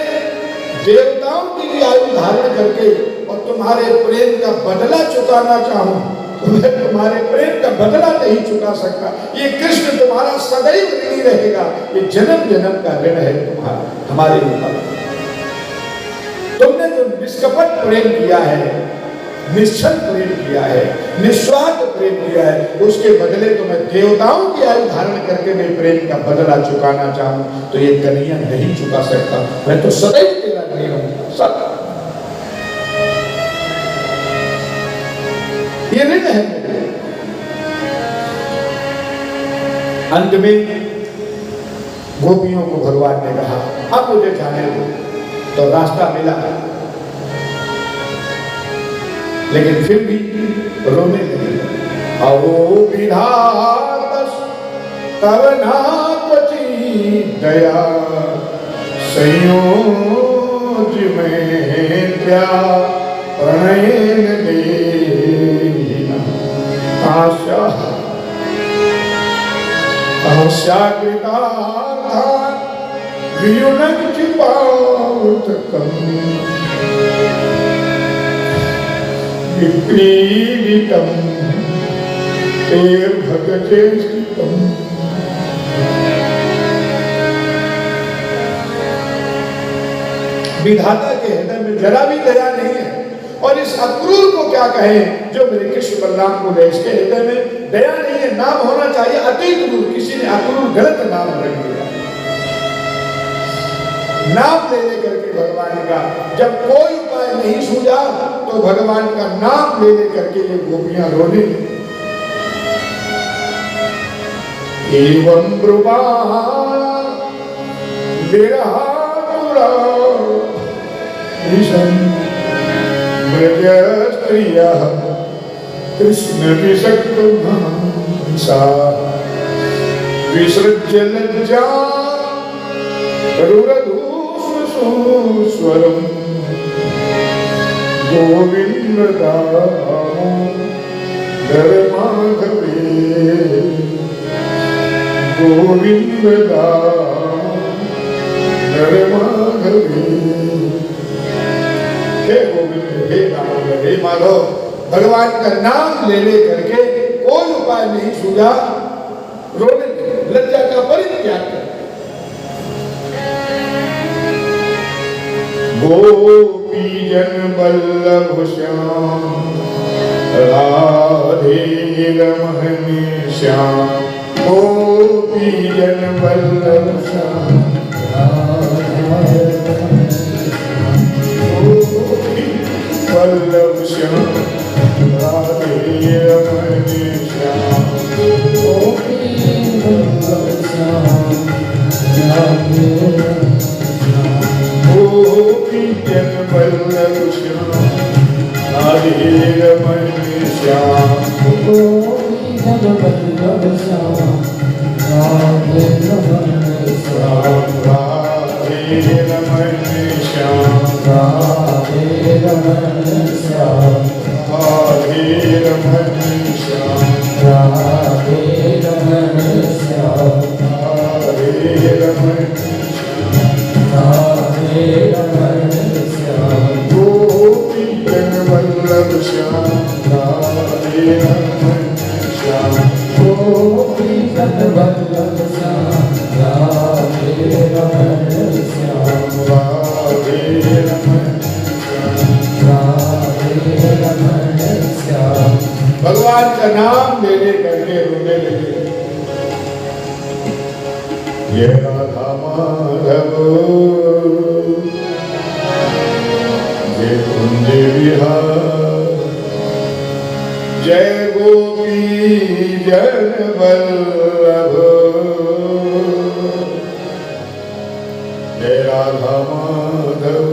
देवताओं की भी आयु धारण करके और तुम्हारे प्रेम का बदला चुकाना चाहूं, तो मैं तुम्हारे प्रेम का बदला नहीं चुका सकता। ये कृष्ण तुम्हारा सदैव ऋणी रहेगा, ये जन्म जन्म का ऋण है तुम्हारा हमारे ऊपर। तुमने जो निष्कपट प्रेम किया है, निश्चल प्रेम किया है, निस्वार्थ प्रेम किया है, उसके बदले तो मैं देवताओं की आयु धारण करके मैं प्रेम का बदला चुकाना चाहूं, तो ये कन्हैया नहीं चुका सकता। मैं तो सदैव तेरा ऋणी रहूंगा, सदा। ये ऋण है मेरे। अंत में गोपियों को भगवान ने कहा अब मुझे जाने दो, तो रास्ता मिला, लेकिन फिर भी रोने लगे। अवो विधातस तव नापति दया, संयोज में क्या प्रणयन देना। आशा आशा कृतार्था वियुनक चिपातकम, विपीडितम ते भगते स्थितम। विधाता के हृदय में जरा भी दया नहीं है, और इस अक्रूर को क्या कहें जो मेरे कृष्ण बलराम को ले, इसके हृदय में दया नहीं है। नाम होना चाहिए अति क्रूर, किसी ने अक्रूर गलत नाम रख दिया। नाम ले लेकर के भगवान का जब कोई उपाय नहीं सूझा, तो भगवान का नाम ले लेकर के ये गोपियां रोने। एवं ब्रुवा विरहा ब्रज स्त्रियः कृष्ण विषक्तमांसा, विसृज्य लज्जा रुरधूस्वरं गोविंद दामोदर माधवे, गोविंद दामोदर माधवे। हे गोविंद, हे दामोदर, हे माधव, भगवान का नाम ले ले करके कोई उपाय नहीं सूझा, रोने लज्जा का परित्याग कर। गोपी जन बल्लभ श्याम राधे रमन श्याम गोपी जन वल्लभ श्याम वल्लभ श्याम राधे रमन श्याम गोपी वल्लभ श्याम गोपी जन वल्लभ श्याम राधे रमन श्याम गोपी जन वल्लभ श्याम राधे रमन श्याम राधे रमन श्याम राधे रमन श्याम राधे रमन श्याम राधे रमन श्याम राधे रमन राधे रमन श्याम गोपी जन वल्लभ श्याम राधे रमन श्याम गोपी जन वल्लभ श्याम राधे रमन श्याम राधे रमन राधे रमन श्याम। भगवान का नाम लेने करके रोने लगे। ये राधा माधव ये कुंज विहार जय गोपी जन वल्लभ जय राधा माधव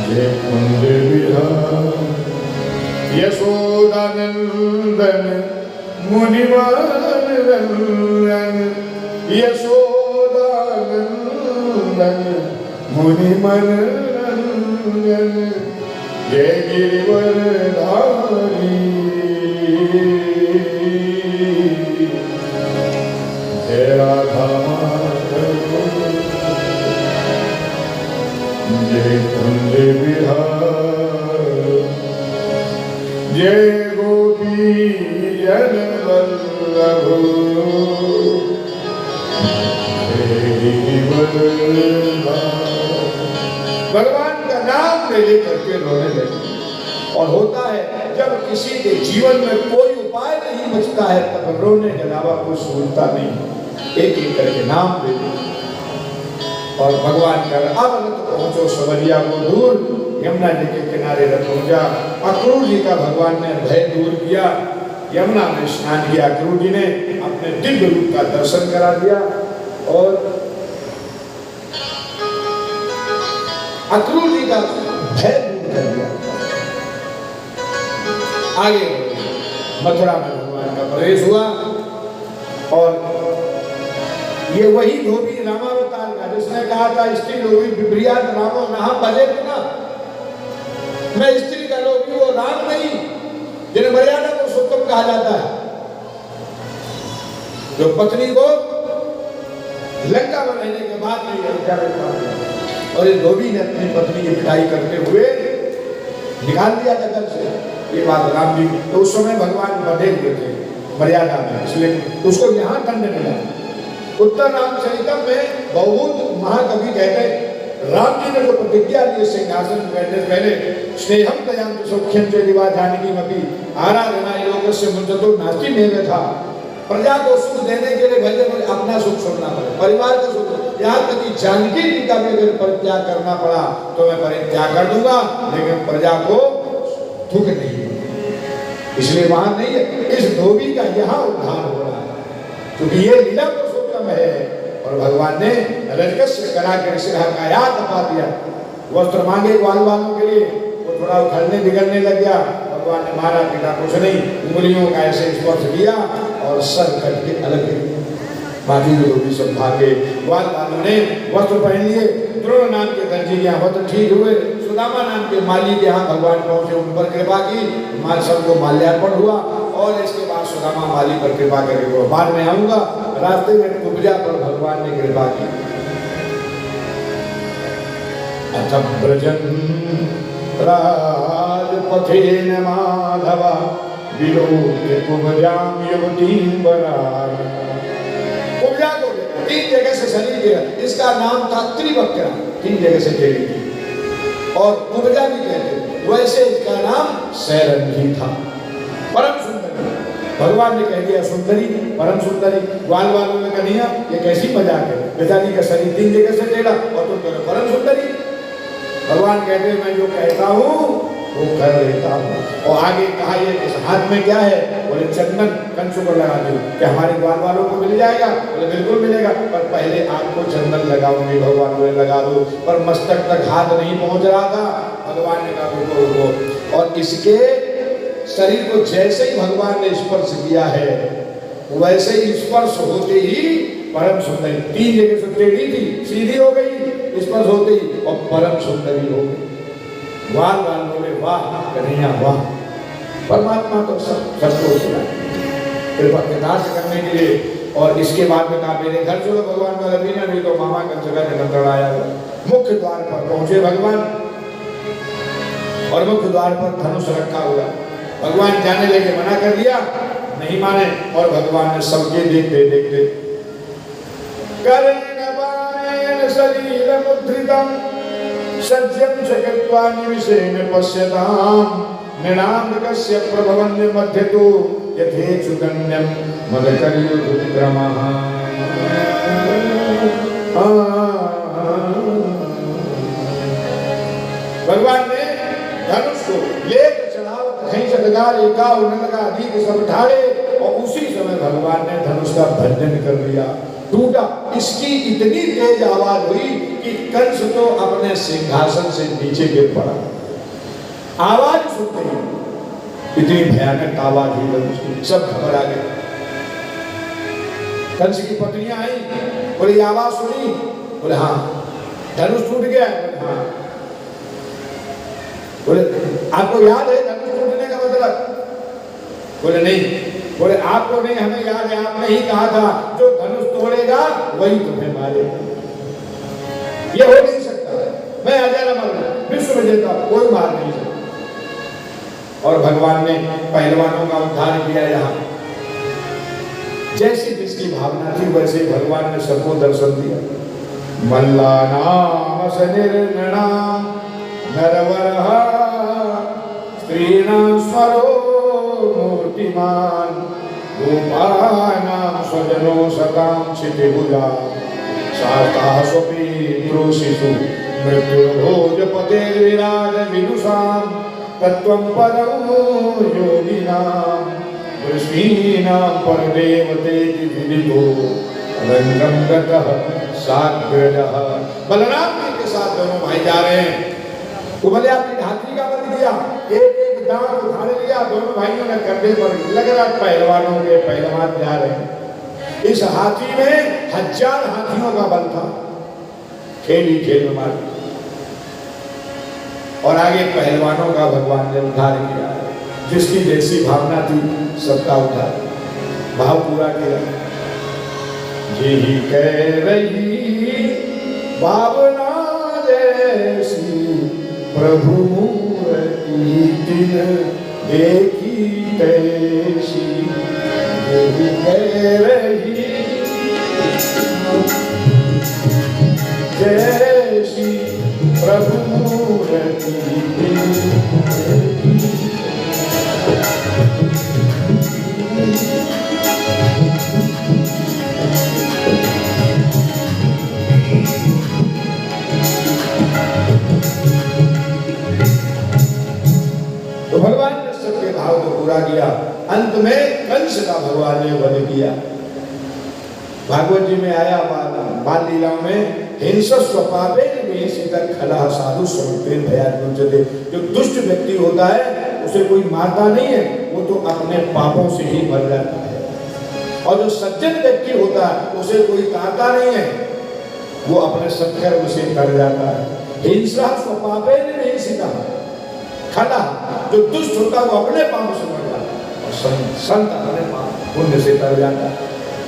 जय कुंज विहार यशोदानंदन मुनिमानंदन यशोदानंदन मुनिमानंदन जय गिरिवरधारी जय राधा माधव जय कुंज विहार जय गोपी जन वल्लभ जय गिरिवरधारी। भगवान का नाम ले लेकर के रोने लगे। और होता है जब किसी के जीवन में कोई उपाय नहीं बचता है तब रोने के अलावा कुछ सुनता नहीं, एक एक करके नाम ले ले। और भगवान का अब पहुंचो सवरिया को दूर यमुना जी के किनारे रख पहुंचा। अक्रूर जी का भगवान ने भय दूर किया, यमुना में स्नान किया। अक्रूर जी ने अपने दिव्य रूप का दर्शन करा दिया और अक्रूर जी का भय दूर कर दिया। आगे मथुरा में भगवान का प्रवेश हुआ और ये वही धोबी रामावतार का जिसने कहा था स्त्री लोभी विप्रियात रामो नहा बजे ना, मैं स्त्री का लोभी वो राम नहीं जिन्हें मर्यादा पुरुषोत्तम कहा जाता है, जो पत्नी को लंका में रहने के बाद नहीं हत्या करता। और इस धोबी ने अपनी पत्नी की पिटाई करते हुए निकाल दिया जगत से। ये बात राम जी तो उस समय भगवान बधे हुए थे मर्यादा में, इसलिए उसको यहाँ दंड मिला। उत्तर रामचरितम में बहुत महाकवि कहते हैं राम जी ने जो प्रतिज्ञा दी सिंहासन में बैठने से पहले स्नेहम दयाम सौख्यम च दिवा जानकी मपि आराधना योगस्य मुञ्चतो नास्ति में था। प्रजा को सुख देने के लिए भले मुझे अपना सुख छोड़ना पड़े, परिवार का सुख, यहाँ तक कि जानकी जी का भी अगर परित्याग करना पड़ा तो मैं परित्याग कर दूंगा, लेकिन प्रजा को दुख नहीं। इसलिए वहां नहीं है, इस धोबी का यहाँ उद्धार हो रहा है क्योंकि ये लीला पुरुषोत्तम है। और भगवान ने रजकस्य करा के सिरा का याद तपा दिया। वस्त्र मांगे ग्वाल वालों के लिए, वो थोड़ा उखड़ने बिगड़ने लग गया। भगवान ने मारा पीटा कुछ नहीं, उंगलियों का ऐसे स्पर्श किया और सर कट के अलग बाकी जो भी सब भागे। ग्वाल वालों ने वस्त्र पहन लिए। द्रोण नाम के दर्जी के यहाँ वस्त्र ठीक हुए। सुदामा नाम के माली के यहाँ भगवान पहुंचे, उन पर कृपा की, माल सबको माल्यार्पण हुआ। और इसके बाद सुदामा माली पर कृपा करके बाद में आऊंगा। रास्ते में कुब्जा पर भगवान ने कृपा की। अच्छा ब्रजन राजपथेन माधव विलोक्य कुब्जाम युवतीं वरान। कुब्जा को 3 जगह से शरीर गिरा, इसका नाम था त्रिवक्रा, 3 जगह से गिरी थी। और कुब्जा भी कहते, वैसे इसका नाम सैरंगी था, परम सुंदरी। भगवान ने कह दिया सुंदरी, परम सुंदरी। ग्वाल वालों ने कहा ये कैसी मजाक है, बेचारी का शरीर 3 जगह से टेढ़ा और तुम कह परम सुंदरी। भगवान कहते मैं जो कहता हूँ वो कर लेता हूँ। और आगे कहा ये इस हाथ में क्या है, बोले चंदन, कंस को लगा दो। क्या हमारे ग्वाल वालों को मिल जाएगा? बोले बिल्कुल मिलेगा, पर पहले आपको चंदन लगाऊंगी। भगवान बोले लगा दो, पर मस्तक तक हाथ नहीं पहुंच रहा था। भगवान ने कहा रुको, और इसके शरीर को जैसे ही भगवान ने स्पर्श किया है वैसे ही स्पर्श होते ही परम सुंदरी, 3 जगह से टेढ़ी थी सीधी हो गई, स्पर्श होते ही और परम सुंदरी हो गई। वाल वाल बोले वाह कन्हैया वाह। परमात्मा तो सबको सुना कृपा कृतार्थ करने के लिए। और इसके बाद में कहा मेरे घर चलो, भगवान का रबीना नहीं तो मामा का जगह निमंत्रण आया। मुख्य द्वार पर पहुंचे भगवान और मुख्य द्वार पर धनुष रखा हुआ। भगवान जाने लगे, मना कर दिया, नहीं माने। और भगवान ने सबके देखते देखते शरीर मुद्रितम सज्जन जगत्वा निविशेन पश्यताम नृणामृगस्य प्रभवन्य मध्य तो यथेच्छुकन्यम मदकर्युरुद्रमः। भगवान ने धनुष को लेकर चढ़ावत कहीं से लगा, एका उन्हें लगा, अधिक सब ढाले। और उसी समय भगवान ने धनुष का भंजन कर दिया, टूटा। इसकी इतनी तेज आवाज हुई कि कंस तो अपने सिंहासन से नीचे गिर पड़ा। आवाज सुनते ही इतनी भयानक आवाज हुई धनुष की, सब घबरा गए। कंस की पत्नियां आई, बोले आवाज सुनी? बोले हाँ। धनुष टूट गया? बोले हाँ। बोले आपको याद है धनुष टूटने का मतलब? बोले नहीं। बोले आपको नहीं, हमें याद है, आपने ही कहा था जो धनुष तोड़ेगा वही तुम्हें मारेगा। ये हो नहीं सकता है, मैं अजय अमर विश्व विजेता, कोई मार नहीं सकता। और भगवान ने पहलवानों का उद्धार किया। यहाँ जैसी जिसकी भावना थी वैसे भगवान ने सबको दर्शन दिया। मल्लानाम सनिर्नणाम नरवरः स्त्रीणां स्वरो मूर्तिमान गोपानां स्वजनो सतां क्षितिभुजा साताः स्वपितृशिशु मृत्युर्भोजपतेर्विराज विदुषां तत्त्वं परमो योगिनां वृष्णीनां परदेवतेति विदितो रंगं गतः साग्रजः। बलराम जी के साथ दोनों भाई जा रहे हैं। उबले अपनी हाथी का बल दिया, एक एक दांत उठा लिया, दोनों भाइयों ने कंधे पर लग रहा पहलवानों के पहलवान जा रहे हैं। इस हाथी में 1000 हाथियों का बल था, खेल ही खेल में मार। और आगे पहलवानों का भगवान ने उद्धार किया, जिसकी जैसी भावना थी सबका उद्धार, भाव पूरा किया। यही कह रही भावना जैसी प्रभु मूर्ति तिन देखी तैसी। यही कह रही जैसी प्रभु मूर्ति तिन देखी। तो भगवान ने सबके भाव को पूरा किया। अंत में कंस का भगवान ने वध किया। भागवत जी में आया बाल लीलाओं में हिंसस्व पापेन विहिंसितः खलः साधु स्वरूपेण भयात् मुच्यते। जो दुष्ट व्यक्ति होता है उसे कोई मारता नहीं है, वो तो अपने पापों से ही मर जाता है। और जो सज्जन व्यक्ति होता है उसे कोई काटता नहीं है, वो अपने सत्कर्म से कर जाता है। हिंसस्व पापेन विहिंसितः खलः, जो दुष्ट होता है वो अपने पापों से मर जाता है और संत अपने पाप पुण्य से कर जाता है।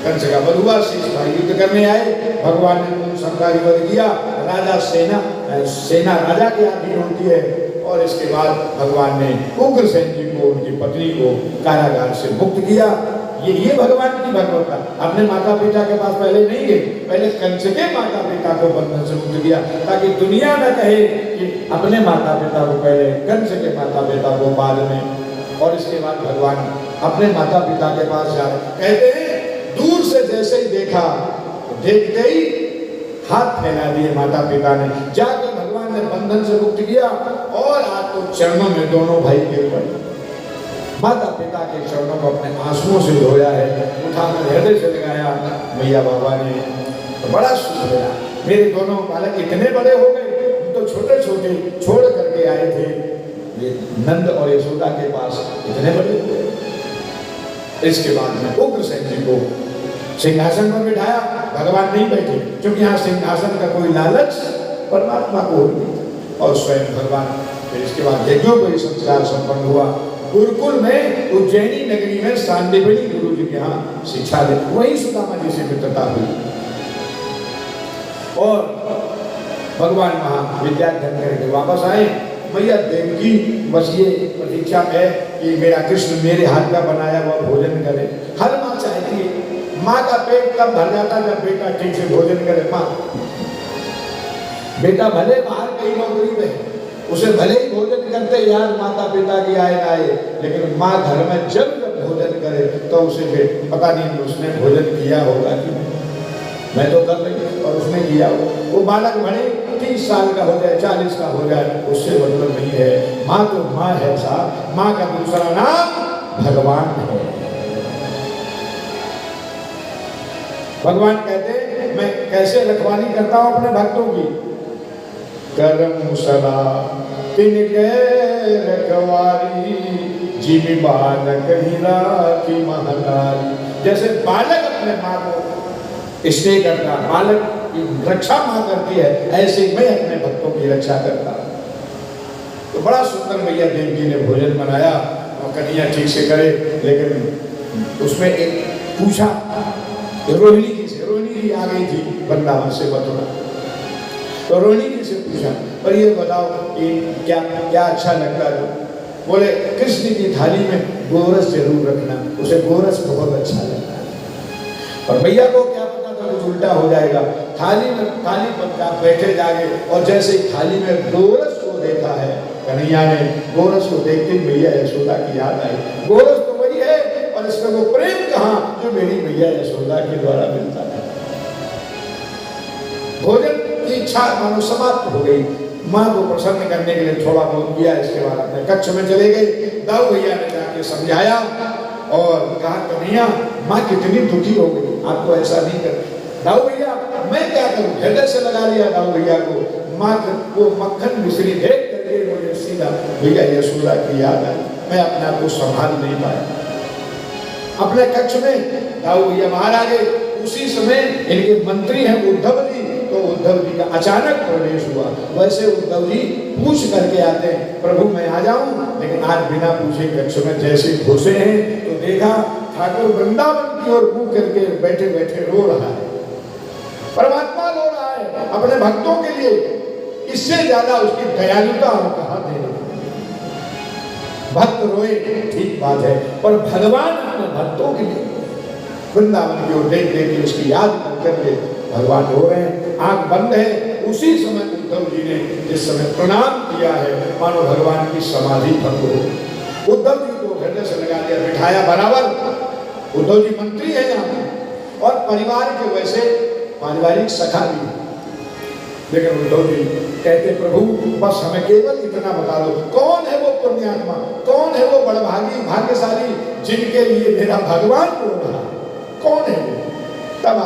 कंस का वध हुआ, शेष भाई युद्ध करने आए, भगवान ने उन सबका वध किया। राजा सेना राजा के अधीन होती है। और इसके बाद भगवान ने उग्रसेन जी को, उनकी पत्नी को कारागार से मुक्त किया। ये भगवान की भगवत्ता। अपने माता पिता के पास पहले नहीं गए, पहले कंस के माता पिता को बंधन से मुक्त किया, ताकि दुनिया न कहे कि अपने माता पिता को पहले, कंस के माता पिता को बाद में, और इसके बाद भगवान अपने माता पिता के पास जा रहे। कहते हैं दूर से जैसे ही देखा, देखते ही हाथ फैला दिए माता पिता ने, जाकर भगवान ने बंधन से मुक्त किया, और आज तो चरणों में दोनों भाई गिर पड़े। माता पिता के चरणों को अपने आंसुओं से धोया है, उठाकर हृदय से लगाया मैया बाबा ने, तो बड़ा सुख मिला। मेरे दोनों बालक इतने बड़े हो गए, तो छोटे छोटे छोड़ करके आए थे ये नंद और यशोदा के पास, इतने बड़े हो गए। इसके बाद में उग्रसेन जी को सिंहासन पर बिठाया, भगवान नहीं बैठे, क्योंकि यहाँ सिंहासन का कोई लालच परमात्मा को नहीं, और स्वयं भगवान। फिर इसके बाद यज्ञोपवीत संस्कार संपन्न हुआ। गुरुकुल में उज्जैनी नगरी में सांदीपनि गुरु जी के यहाँ शिक्षा दे, वही सुदामा जी से मित्रता हुई, और भगवान वहाँ विद्याध्ययन करके वापस आए। मैया देवकी बस ये प्रतीक्षा है कि मेरा कृष्ण मेरे हाथ का बनाया हुआ भोजन करे। हर माँ चाहती है, माँ का पेट कब भर जाता जब बेटा ठीक से भोजन करे। माँ, बेटा भले बाहर कहीं नौकरी में, उसे भले ही भोजन करते याद माता पिता की आए ना आए, लेकिन माँ घर में जब भोजन करे तो उसे फिर पता नहीं उसने भोजन किया होगा कि मैं तो कर रही, और उसने किया हो। वो बालक भले 30 साल का हो जाए, 40 का हो जाए, उससे मतलब नहीं है। माँ तो माँ है साहब, माँ का दूसरा नाम भगवान है। भगवान कहते मैं कैसे रखवाली करता हूँ अपने भक्तों की, करम सदा तिनके रखवारी, जीवी बालक ही राखी महतारी। जैसे बालक अपने माँ को स्नेह करता, बालक की रक्षा माँ करती है, ऐसे मैं अपने भक्तों की रक्षा करता। तो बड़ा सुंदर मैया देवकी ने भोजन बनाया, और कन्हैया ठीक से करे, लेकिन उसमें एक पूछा रोहिणी जी से, रोहिणी जी आ गई थी वृंदावन से मथुरा, तो रोहिणी जी से पूछा पर ये बताओ कि क्या क्या अच्छा लगता है। बोले कृष्ण की थाली में गोरस जरूर रखना, उसे गोरस बहुत अच्छा लगता है। और भैया को क्या पता था कुछ उल्टा हो जाएगा। थाली पर बैठे जाके, और जैसे थाली में गोरस को देखा है, कन्हैया ने गोरस को देखते ही भैया यशोदा की याद आई। गोरस तो वही है, और इसमें वो प्रेम कहाँ जो मेरी भैया यशोदा के द्वारा मिलता था। भोजन की इच्छा मानो समाप्त हो गई। माँ को प्रसन्न करने के लिए थोड़ा बहुत किया, इसके बाद अपने कक्ष में चले गए। दाऊ भैया ने जाके समझाया और कहा कन्हैया माँ कितनी दुखी हो गई, आपको ऐसा नहीं कर। दाऊ भैया मैं क्या करूं, हृदय से लगा लिया दाऊ भैया को। माँ को मक्खन मिश्री देख करके मुझे सीधा भैया यशोदा की याद आई, मैं अपने आप को संभाल नहीं पाया। अपने कक्ष में दाऊ भैया बाहर आ गए। उसी समय इनके मंत्री हैं उद्धव जी, तो उद्धव जी का अचानक प्रवेश हुआ। वैसे उद्धव जी पूछ करके आते हैं प्रभु मैं आ जाऊं, लेकिन आज बिना पूछे कक्ष में जैसे घुसे हैं तो देखा ठाकुर वृंदावन की ओर मुंह करके बैठे बैठे रो रहा है। परमात्मा रो रहा है अपने भक्तों के लिए, इससे ज्यादा उसकी दयालुता हम कहाँ देना। भक्त रोए ठीक बात है, पर भगवान अपने भक्तों के लिए वृंदावन की ओर देख देख के उसकी याद करके भगवान रो रहे हैं। आंख बंद है। उसी समय उद्धव जी ने जिस समय प्रणाम किया है, मानो भगवान की समाधि भंग हो। उद्धव जी को हृदय से लगा दिया, बिठाया बराबर। उद्धव जी मंत्री है यहाँ और परिवार के वैसे पारिवारिक सखा भी, लेकिन उद्धव जी कहते प्रभु बस हमें केवल इतना बता दो, कौन है वो पुण्यात्मा, कौन है वो बड़भागी भाग्यशाली जिनके लिए मेरा भगवान रो रहा, कौन है वो। तब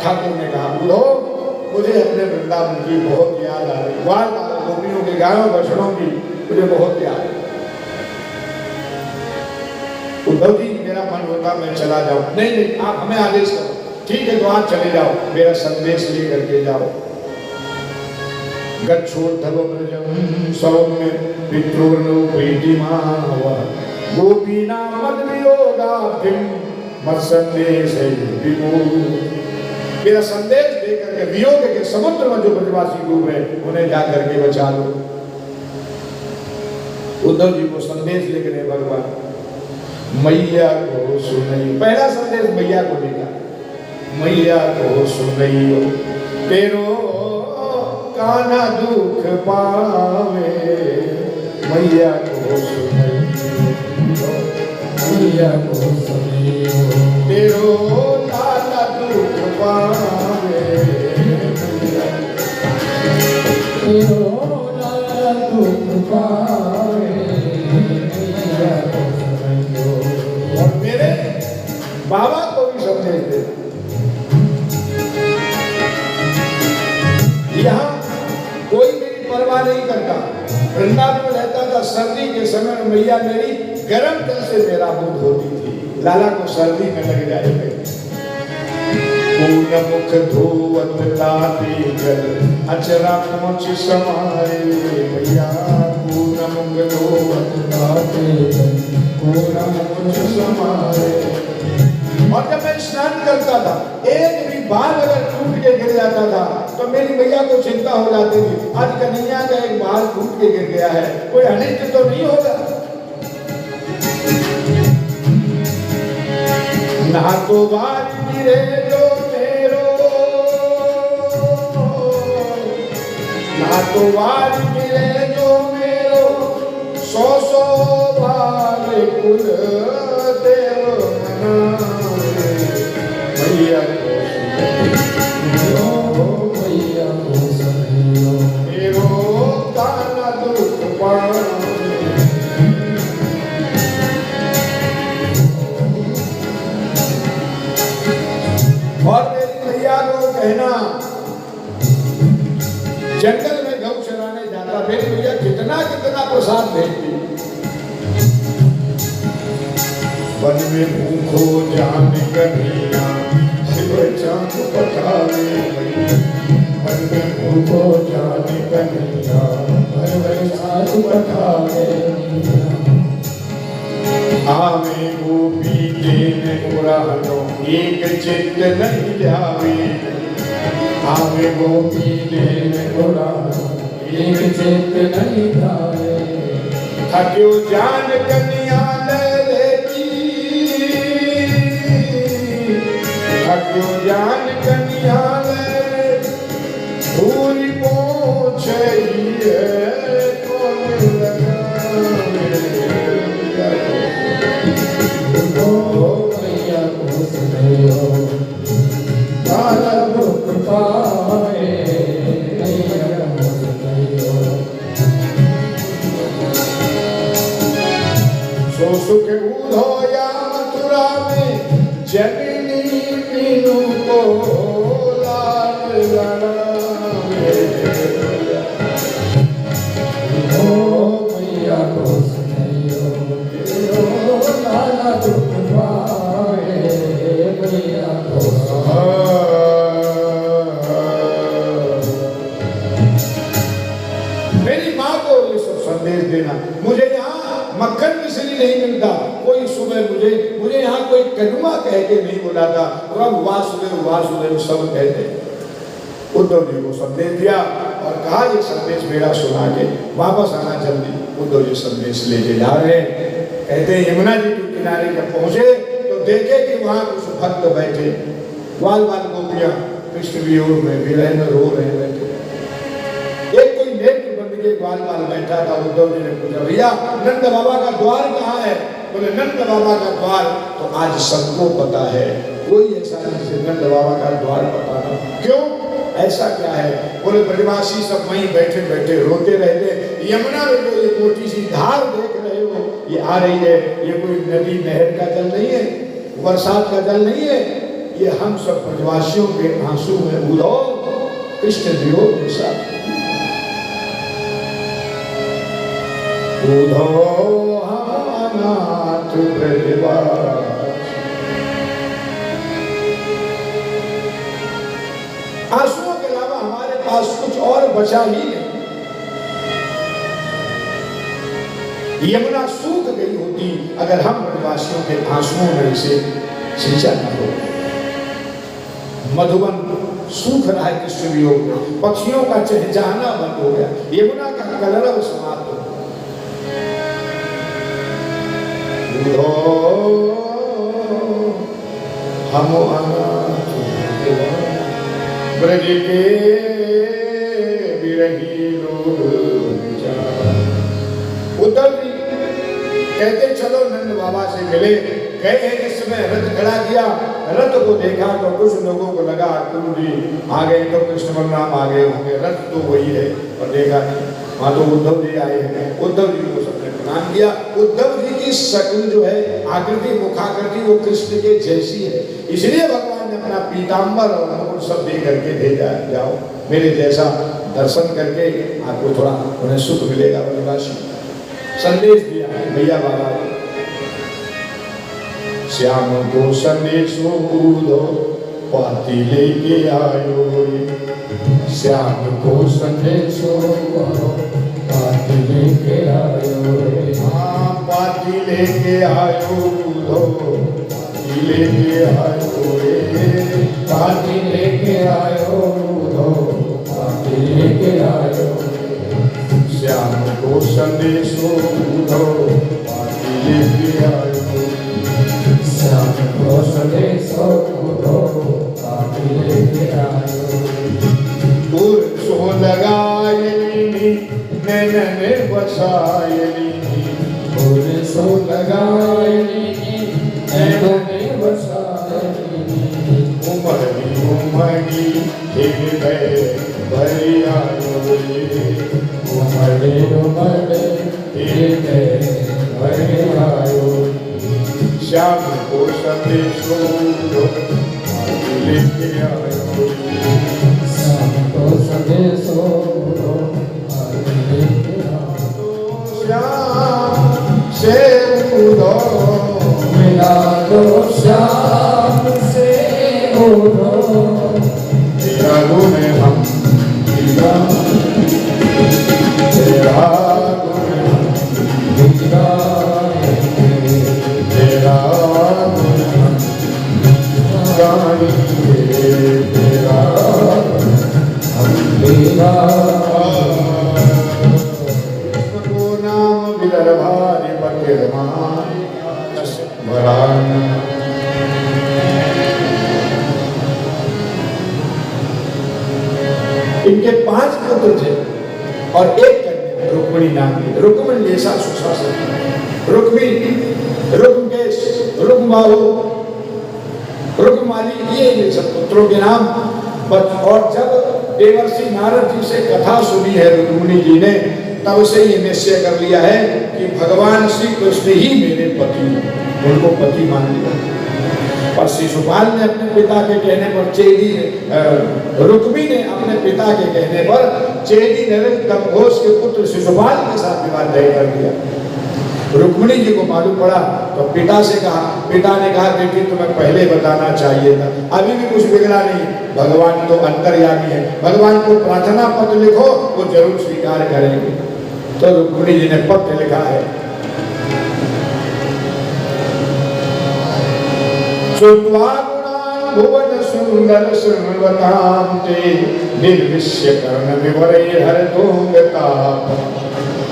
ठाकुर ने कहा उद्धव मुझे अपने वृंदावन की बहुत याद आ रही, बार बार गोपियों के गायों बछड़ों की मुझे बहुत याद है। उद्धव जी मेरा मन होता मैं चला जाऊं, नहीं नहीं आप हमें आदेश करो। ठीक है तो आप चले जाओ, मेरा संदेश लेकर के जाओ। गच्छोद्धवव्रजं सौम्य पितॄर्नो प्रीतिमावह गोपीनां मद्वियोगाब्धिं मत्सन्देशे विमुख। मेरा संदेश देकर के वियोग के समुद्र में जो ब्रजवासी लोग हैं उन्हें जाकर के बचा लो। उद्धव जी को संदेश लेकर भगवान मैया को सुनई, पहला संदेश मैया को देगा। मैया को सुनई तेरो काना दुख पावे, मैया को सुनई, मैया को सुनई तेरो काना दुख पावे, तेरो काना दुख पावे, मैया को सुनई। और मेरे बाबा को भी संदेश दे, यहाँ कोई मेरी परवाह नहीं करता। वृंदावन में रहता था, सर्दी के समय में मैया मेरी गर्म जल से मेरा मुंह धोती थी, लाला को सर्दी में लग जाए। पूर्ण मुख धोवत ताती जल अचरा पहुँच समाए, मैया पूर्ण मुख धोवत ताती जल पूर्ण मुख समाए। और जब मैं स्नान करता था, एक भी बाल अगर टूट के गिर जाता था तो मेरी मैया को चिंता हो जाती थी, आज कन्हैया का एक बाल टूट के गिर गया है, कोई अनिष्ट तो नहीं होगा। ना तो बाल गिरे जो मेरो, ना तो बाल गिरे जो मेरो, सौ सौ बाल कुल देव मना, मैया को सुनो, मैया को सुनो तेरो काना दुख पावे। और मेरी मैया को कहना, जंगल में गौ चराने जाता, मेरी मैया कितना कितना प्रसाद भेजती। वन में भूखो जान कन्हैया शिव चाँद पठावे, वन में भूखो जान कन्हैया शिव चाँद पठावे। आवे गोपी देने उड़ानो एक चित्त नहीं जावे, आवे गोपी देने उड़ानो एक चित्त नहीं जावे। थक्यो जान कन्हैया थक्यो जान कन्हैया भूरी पहुँचइए कौन लगावे, मैया को सुनो काना दुख पावे, मैया को सुनो। सो सुख उधो या मथुरा में जननी मीनू को लाल लड़ावे, ओ मैया को सुनो काना दुख पावे, मैया को सुनो। मेरी माँ को ये सब संदेश देना। मुझे यहाँ मक्खन मिश्री नहीं मिलता, कोई सुबह मुझे यहाँ कोई कनुआ कह के नहीं बुलाता, वासुदेव सब कहते। उद्धव जी को संदेश दिया और कहा ये संदेश मेरा सुना के वापस आना जल्दी। उद्धव जी संदेश लेके जा रहे हैं, कहते हैं यमुना जी के किनारे जब पहुंचे तो देखे कि वहां कुछ भक्त बैठे, ग्वाल बाल गोपियां कृष्ण वियोग में विरह में रो रहे बैठे। एक कोई नेत्र बंद के ग्वाल बाल बैठा था। उद्धव जी ने पूछा, भैया नंद बाबा का द्वार कहाँ है? बोले नंद बाबा का द्वार तो आज सबको पता है, कोई ऐसा नहीं जिसे नंद बाबा का द्वार पता ना। क्यों, ऐसा क्या है? बोले ब्रजवासी सब वहीं बैठे बैठे रोते रहते। यमुना में जो ये मोटी सी धार देख रहे हो ये आ रही है, ये कोई नदी नहर का जल नहीं है, बरसात का जल नहीं है, ये हम सब ब्रजवासियों के आंसू में उद्धव कृष्ण वियोग के साथ। उद्धव नाथ ब्रजवासी, आंसुओं के अलावा हमारे पास कुछ और बचा ही नहीं। यमुना सूख गई होती अगर हम ब्रजवासियों के आंसुओं में इसे सिंचा न हो। मधुबन सूख रहा है कृष्ण वियोग में, पक्षियों का चहचहाना बंद हो गया, यमुना का कलरव समाप्त हो गया। हम अनाथ ब्रज के बिरही लोग। उद्धव जी कहते चलो नंद बाबा से मिले। गए हैं जिस समय रथ खड़ा किया, रथ को देखा तो कुछ लोगों को लगा तुम जी आ गए तो कृष्ण बलराम आ गए होंगे, रथ तो वही है, और देखा नहीं वहां तो उद्धव जी आए हैं। उद्धव जी को सबने प्रणाम किया। उद्धव जी की शक्ल जो है, आकृति, मुखाकृति वो कृष्ण के जैसी है, इसलिए भगवान ने अपना पीताम्बर और मुकुट सब दे करके भेजा, जाओ मेरे जैसा दर्शन करके आपको थोड़ा उन्हें सुख मिलेगा। वनवासी संदेश दिया भैया बाबा, श्याम को संदेशो दो पाती लेके आयो रे। श्याम को संदेशो पाती लेके आयो रे। हाँ पाती लेके आयो दो, पाती लेके आयो रे। पाती लेके आयो दो, पाती लेके आयो। श्याम को संदेशो दो पाती लेके आयो। श्याम को संदेशो दो पाती लेके आयो। दूर सो लगायनी नैन बसायनी। दूर सो लगायनी नैन बसायनी। उमड़ी उमड़ी हृदय भरी आयो रे। उमड़े उमड़े हृदय भरी आयो। श्याम को संदेशो दो पाती लेके आयो। श्याम को संदेशो दो पाती लेके आयो। श्याम से उदो मिला दो, श्याम से उदो तेरा गुण हम तेरा गुण तेरा गुण गाएंगे, तेरा हम तेरा को नाम विदर्भारि पतिर्मानि वरान। इनके 5 पुत्र थे और एक कन्या रुक्मिणी नाम की। रुक्मिणी जैसा सुशासन, रुक्मी, रुक्मकेश, रुक्मबाहु, रुक्माली, ये सब पुत्रों के नाम। और जब देवर्षि नारद जी से कथा सुनी है रुक्मिणी जी ने, तब से ये निश्चय कर लिया है कि भगवान श्री कृष्ण ही मेरे पति, उनको पति मान लिया। और शिशुपाल ने अपने पिता के कहने पर रुक्मी ने अपने पिता के कहने पर चेदी नरेश घोष के पुत्र शिशुपाल के साथ विवाह तय कर दिया। रुक्मिणी जी को मालूम पड़ा तो पिता से कहा, पिता ने कहा बेटी तुम्हें पहले बताना चाहिए था, अभी भी कुछ बिगड़ा नहीं, भगवान तो अंतर्यामी है, भगवान को प्रार्थना पत्र लिखो, वो जरूर स्वीकार करेंगे। तो रुक्मिणी जी ने पत्र लिखा है, श्रुत्वा गुणान् भुवन सुंदर शृण्वतां ते निर्विश्य कर्ण विवरैर्हरतोऽगताः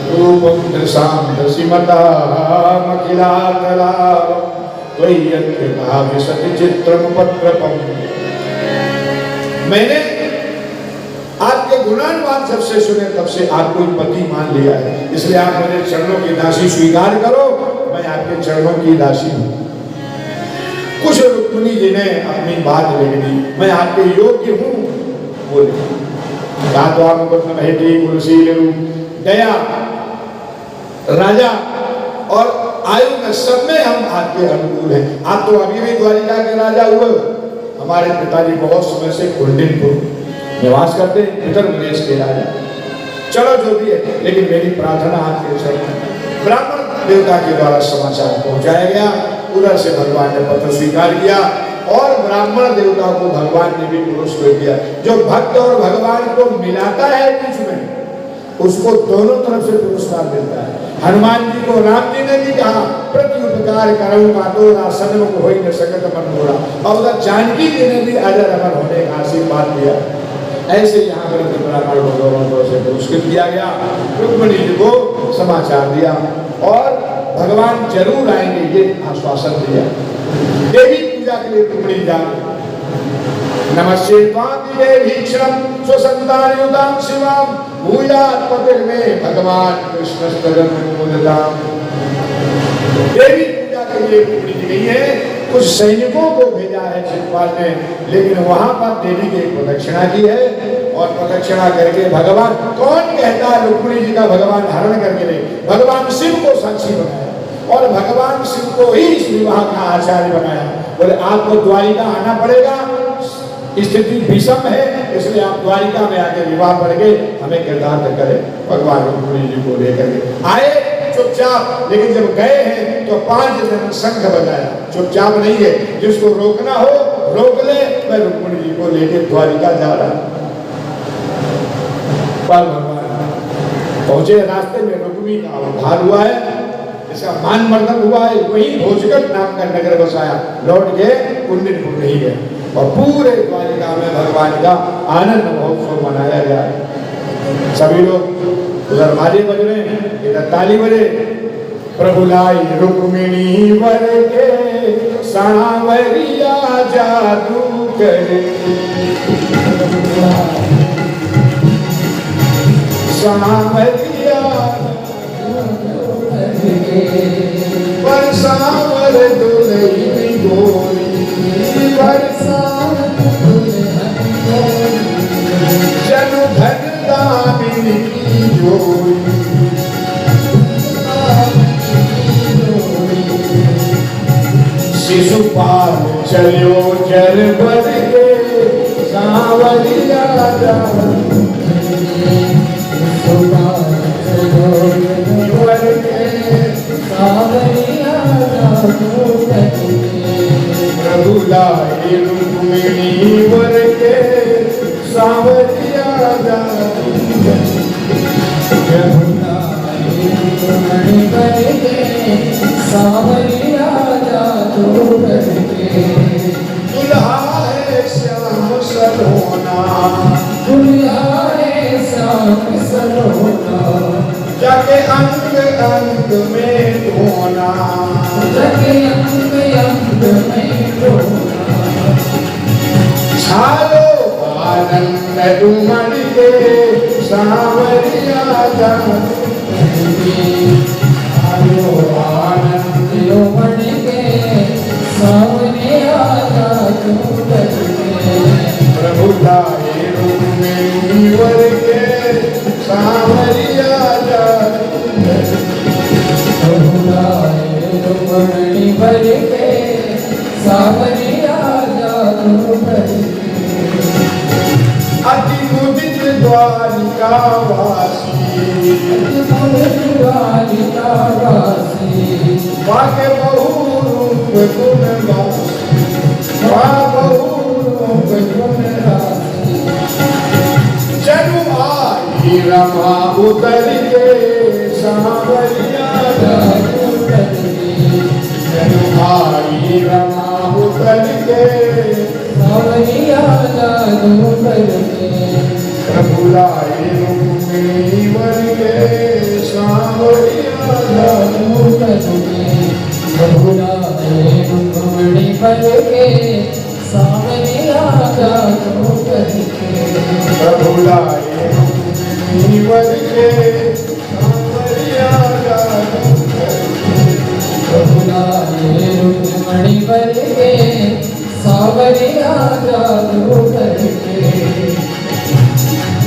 रूपं दृशां दशिमतामखिलातलावं त्वय्यन्कृता विशति चित्रमुपद्रवम्। मैंने आपके गुणान्वान सबसे सुने, तब से आपको पति मान लिया है, इसलिए आप मेरे चरणों की दासी स्वीकार करो, मैं आपके चरणों की दासी हूँ। कुछ रुक्मिणी जी ने अपनी बात लिख दी, मैं आपके योग्य हूँ बोले। दया, राजा और आयु में सब में हम आपके अनुकूल हैं। आप तो अभी भी द्वारिका के राजा हुए, हमारे पिताजी बहुत समय से कुंडिनपुर निवास करते हैं, उत्तर प्रदेश के राजा। चलो जो भी है, लेकिन मेरी प्रार्थना आपके चरणों। ब्राह्मण देवता के द्वारा समाचार पहुंचाया गया, उधर से भगवान ने पत्र स्वीकार किया और ब्राह्मण देवता को भगवान ने भी पुरस्कृत किया। जो भक्त और भगवान को मिलाता है बीच में, उसको दोनों तरफ से पुरस्कार मिलता है। हनुमान जी को राम जी ने भी कहा, प्रति उपकार करूं का तो सन्मुख होई न सकत मन मोरा, और उधर जानकी जी ने भी अजर अमर होने का आशीर्वाद दिया। ऐसे यहाँ पर ब्राह्मण भगवान से पुरस्कृत किया गया। रुक्मिणी जी को समाचार दिया और भगवान जरूर आएंगे ये आश्वासन दिया। देवी पूजा के लिए रुक्मिणी जाओ। नमस्ते त्वां भीक्षणं स्वसंतानयुतां शिवां भूयात् पतिर्मे भगवान कृष्णस्तरं मुदितां। देवी पूजा के लिए रुक्मिणी जी गई है। कुछ सैनिकों को भेजा है शिवपाल ने, लेकिन वहां पर देवी की प्रदक्षिणा की है और प्रदक्षिणा करके भगवान कौन कहता है रुक्मिणी जी का भगवान हरण करके ले, भगवान शिव को साक्षी बनाया और भगवान शिव को ही इस विवाह का आचार्य बनाया। बोले आपको द्वारिका आना पड़ेगा, स्थिति विषम है, इसलिए आप द्वारिका में आके विवाह पड़ गए, हमें किरदार करें। भगवान रुक्मिणी जी को लेकर आए चुपचाप, लेकिन जब गए हैं तो 5 दिन शंख बजाया। चुपचाप नहीं है, जिसको रोकना हो रोक ले। मैं रुक्मिणी जी को लेकर द्वारिका जा रहा। पर भगवान पहुंचे, रास्ते में रुक्मिणी का उद्धार हुआ है, इसका मान मर्दन हुआ है। वही भोजगढ़ नाम का नगर बसाया, लौट गए कुंडलपुर नहीं गए और पूरे द्वारिका में भगवान का आनंद महोत्सव मनाया जाए। सभी लोग उधर बाजे बज रहे हैं, इधर ताली बजे। प्रभु लाई रुक्मिणी वर के सांवरिया जादू करे, सांवरिया पर सांवर दुलही गोरी, पर जनु धन दामिनी की जोड़ी, शिशुपाल चलो जल बन के सांवरिया प्रभु लाई रुक्मिणी वर के सांवरिया दुल्हा है श्याम सलोना, दुल्हा है श्याम सलोना, जाके अंग अंग में धोना, जाके अंग अंग में धोना। छालो आनंद डूमन के सांवरिया जादू, छालो आनंद डूमन के सांवरिया जादू। प्रभु लाए रुक्मिणी वर के सांवरिया जादू, प्रभु लाए रुक्मिणी वर के सांवरिया जादू। अति मुदित द्वारिका वासी, द्वारिका वासी, वाके बहु रूप गुण वासी, बहु रूप गुण रासी। जनु आई रमा उतर के सांवरिया जादू करे, जनु आई रमा उतर के सांवरिया जादू करे। प्रभु लाई रुक्मिणी वर के सांवरिया जादू करे, प्रभु लाई रुक्मिणी वर के सांवरिया जादू करे, प्रभु लाई रुक्मिणी वर के सांवरिया जादू करे, प्रभु लाई रुक्मिणी वर के सांवरिया जादू करे।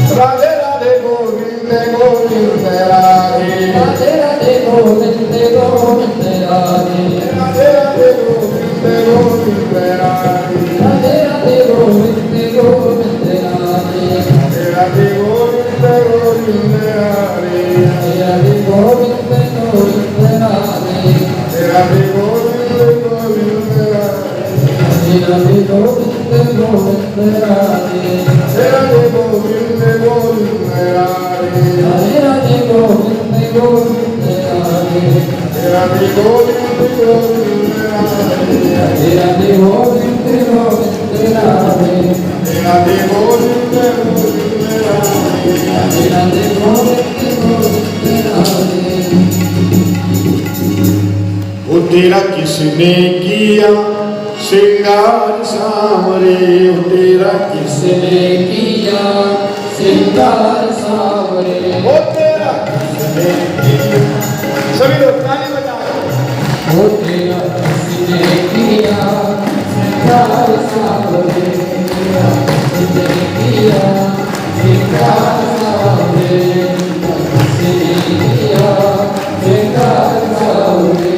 राधे राधे गोविंद गोविंद राधे, राधे राधे गोविंद गोविंद राधे, राधे राधे गोविंद गोविंद राधे, राधे राधे गोविंद गोविंद राधे, राधे राधे गोविंद गोविंद राधे, राधे गोविंद गोविंद राधे, राधे गोविंद गोविंद राधे, राधे गोविंद गोविंद राधे, राधे गोविंद गोविंद राधे, राधे गोविंद गोविंद राधे, राधे गोविंद गोविंद राधे, राधे गोविंद गोविंद राधे, राधे गोविंद गोविंद राधे, राधे गोविंद गोविंद राधे। वो तेरा किसने किया श्रृंगार सावरे तेरा किसने किया श्रृंगार सावरे, वो तेरा किसने किया। सभी लोग ताली बजाओ। वो तेरा किसने किया श्रृंगार सावरे, तेरा किसने किया श्रृंगार सावरे, किसने किया श्रृंगार सावरे।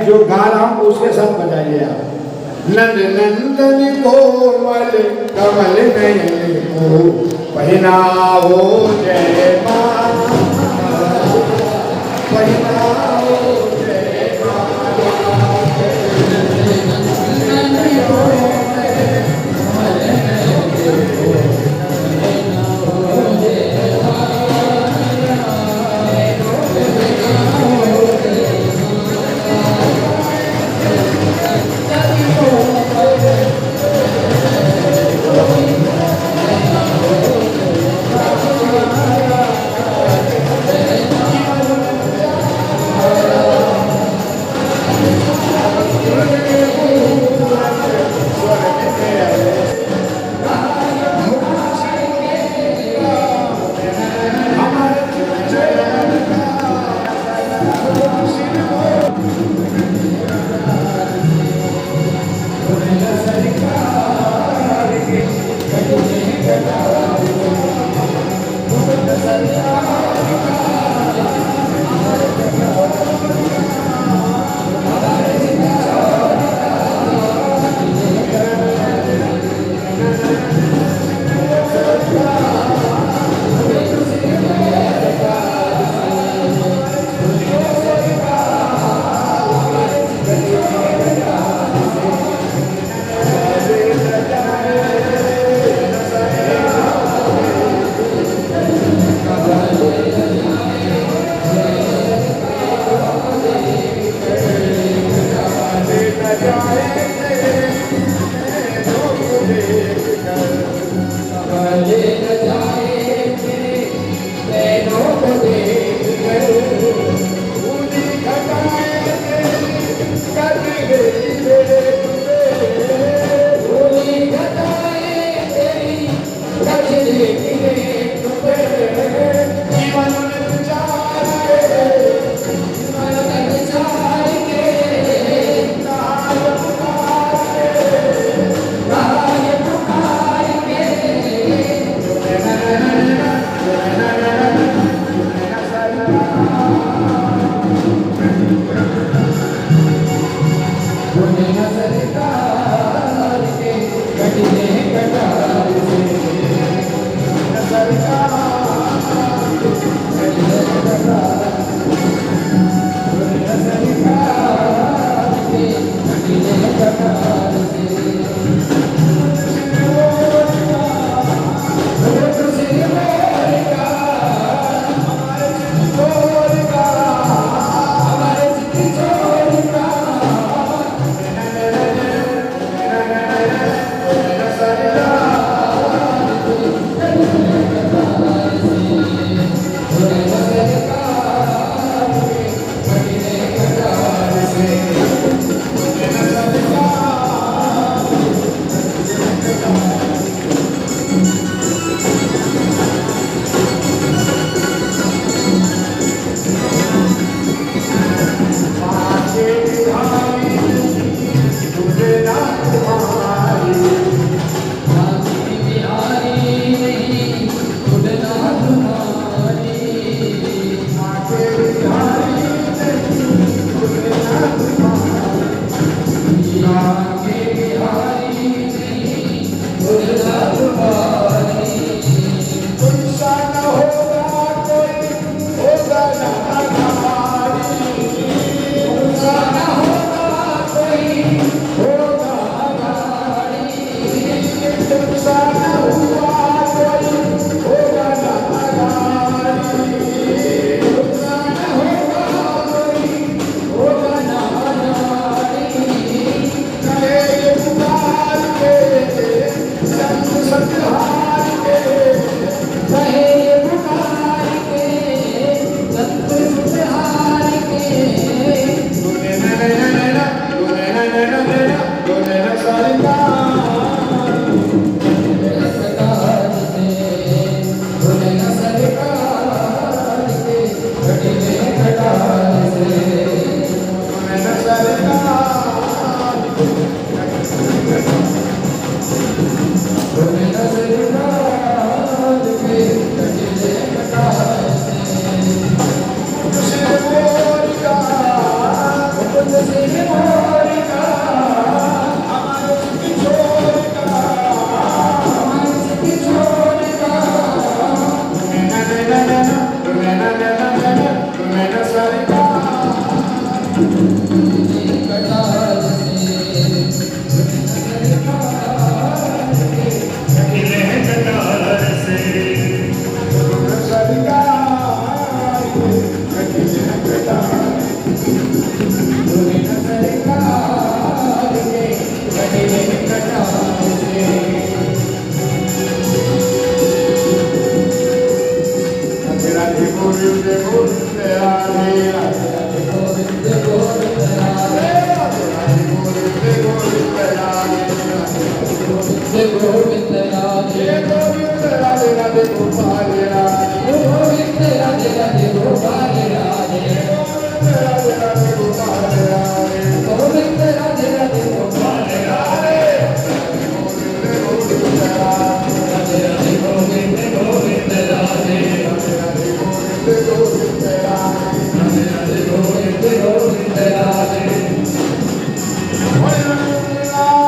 जो गा रहा हूं उसके साथ बजाइए आप। नंद नंदन कोमल कमल नयन को पहनाओ जय मां, पहनाओ जय गोविंद राधे गोविंद राधे राधे गोपाल राधे गोविंद राधे राधे गोपाल राधे राधे राधे गोपाल राधे गोविंद राधे राधे गोपाल राधे गोविंद राधे राधे गोविंद गोविंद राधे राधे गोविंद राधे राधे गोविंद गोविंद राधे हरे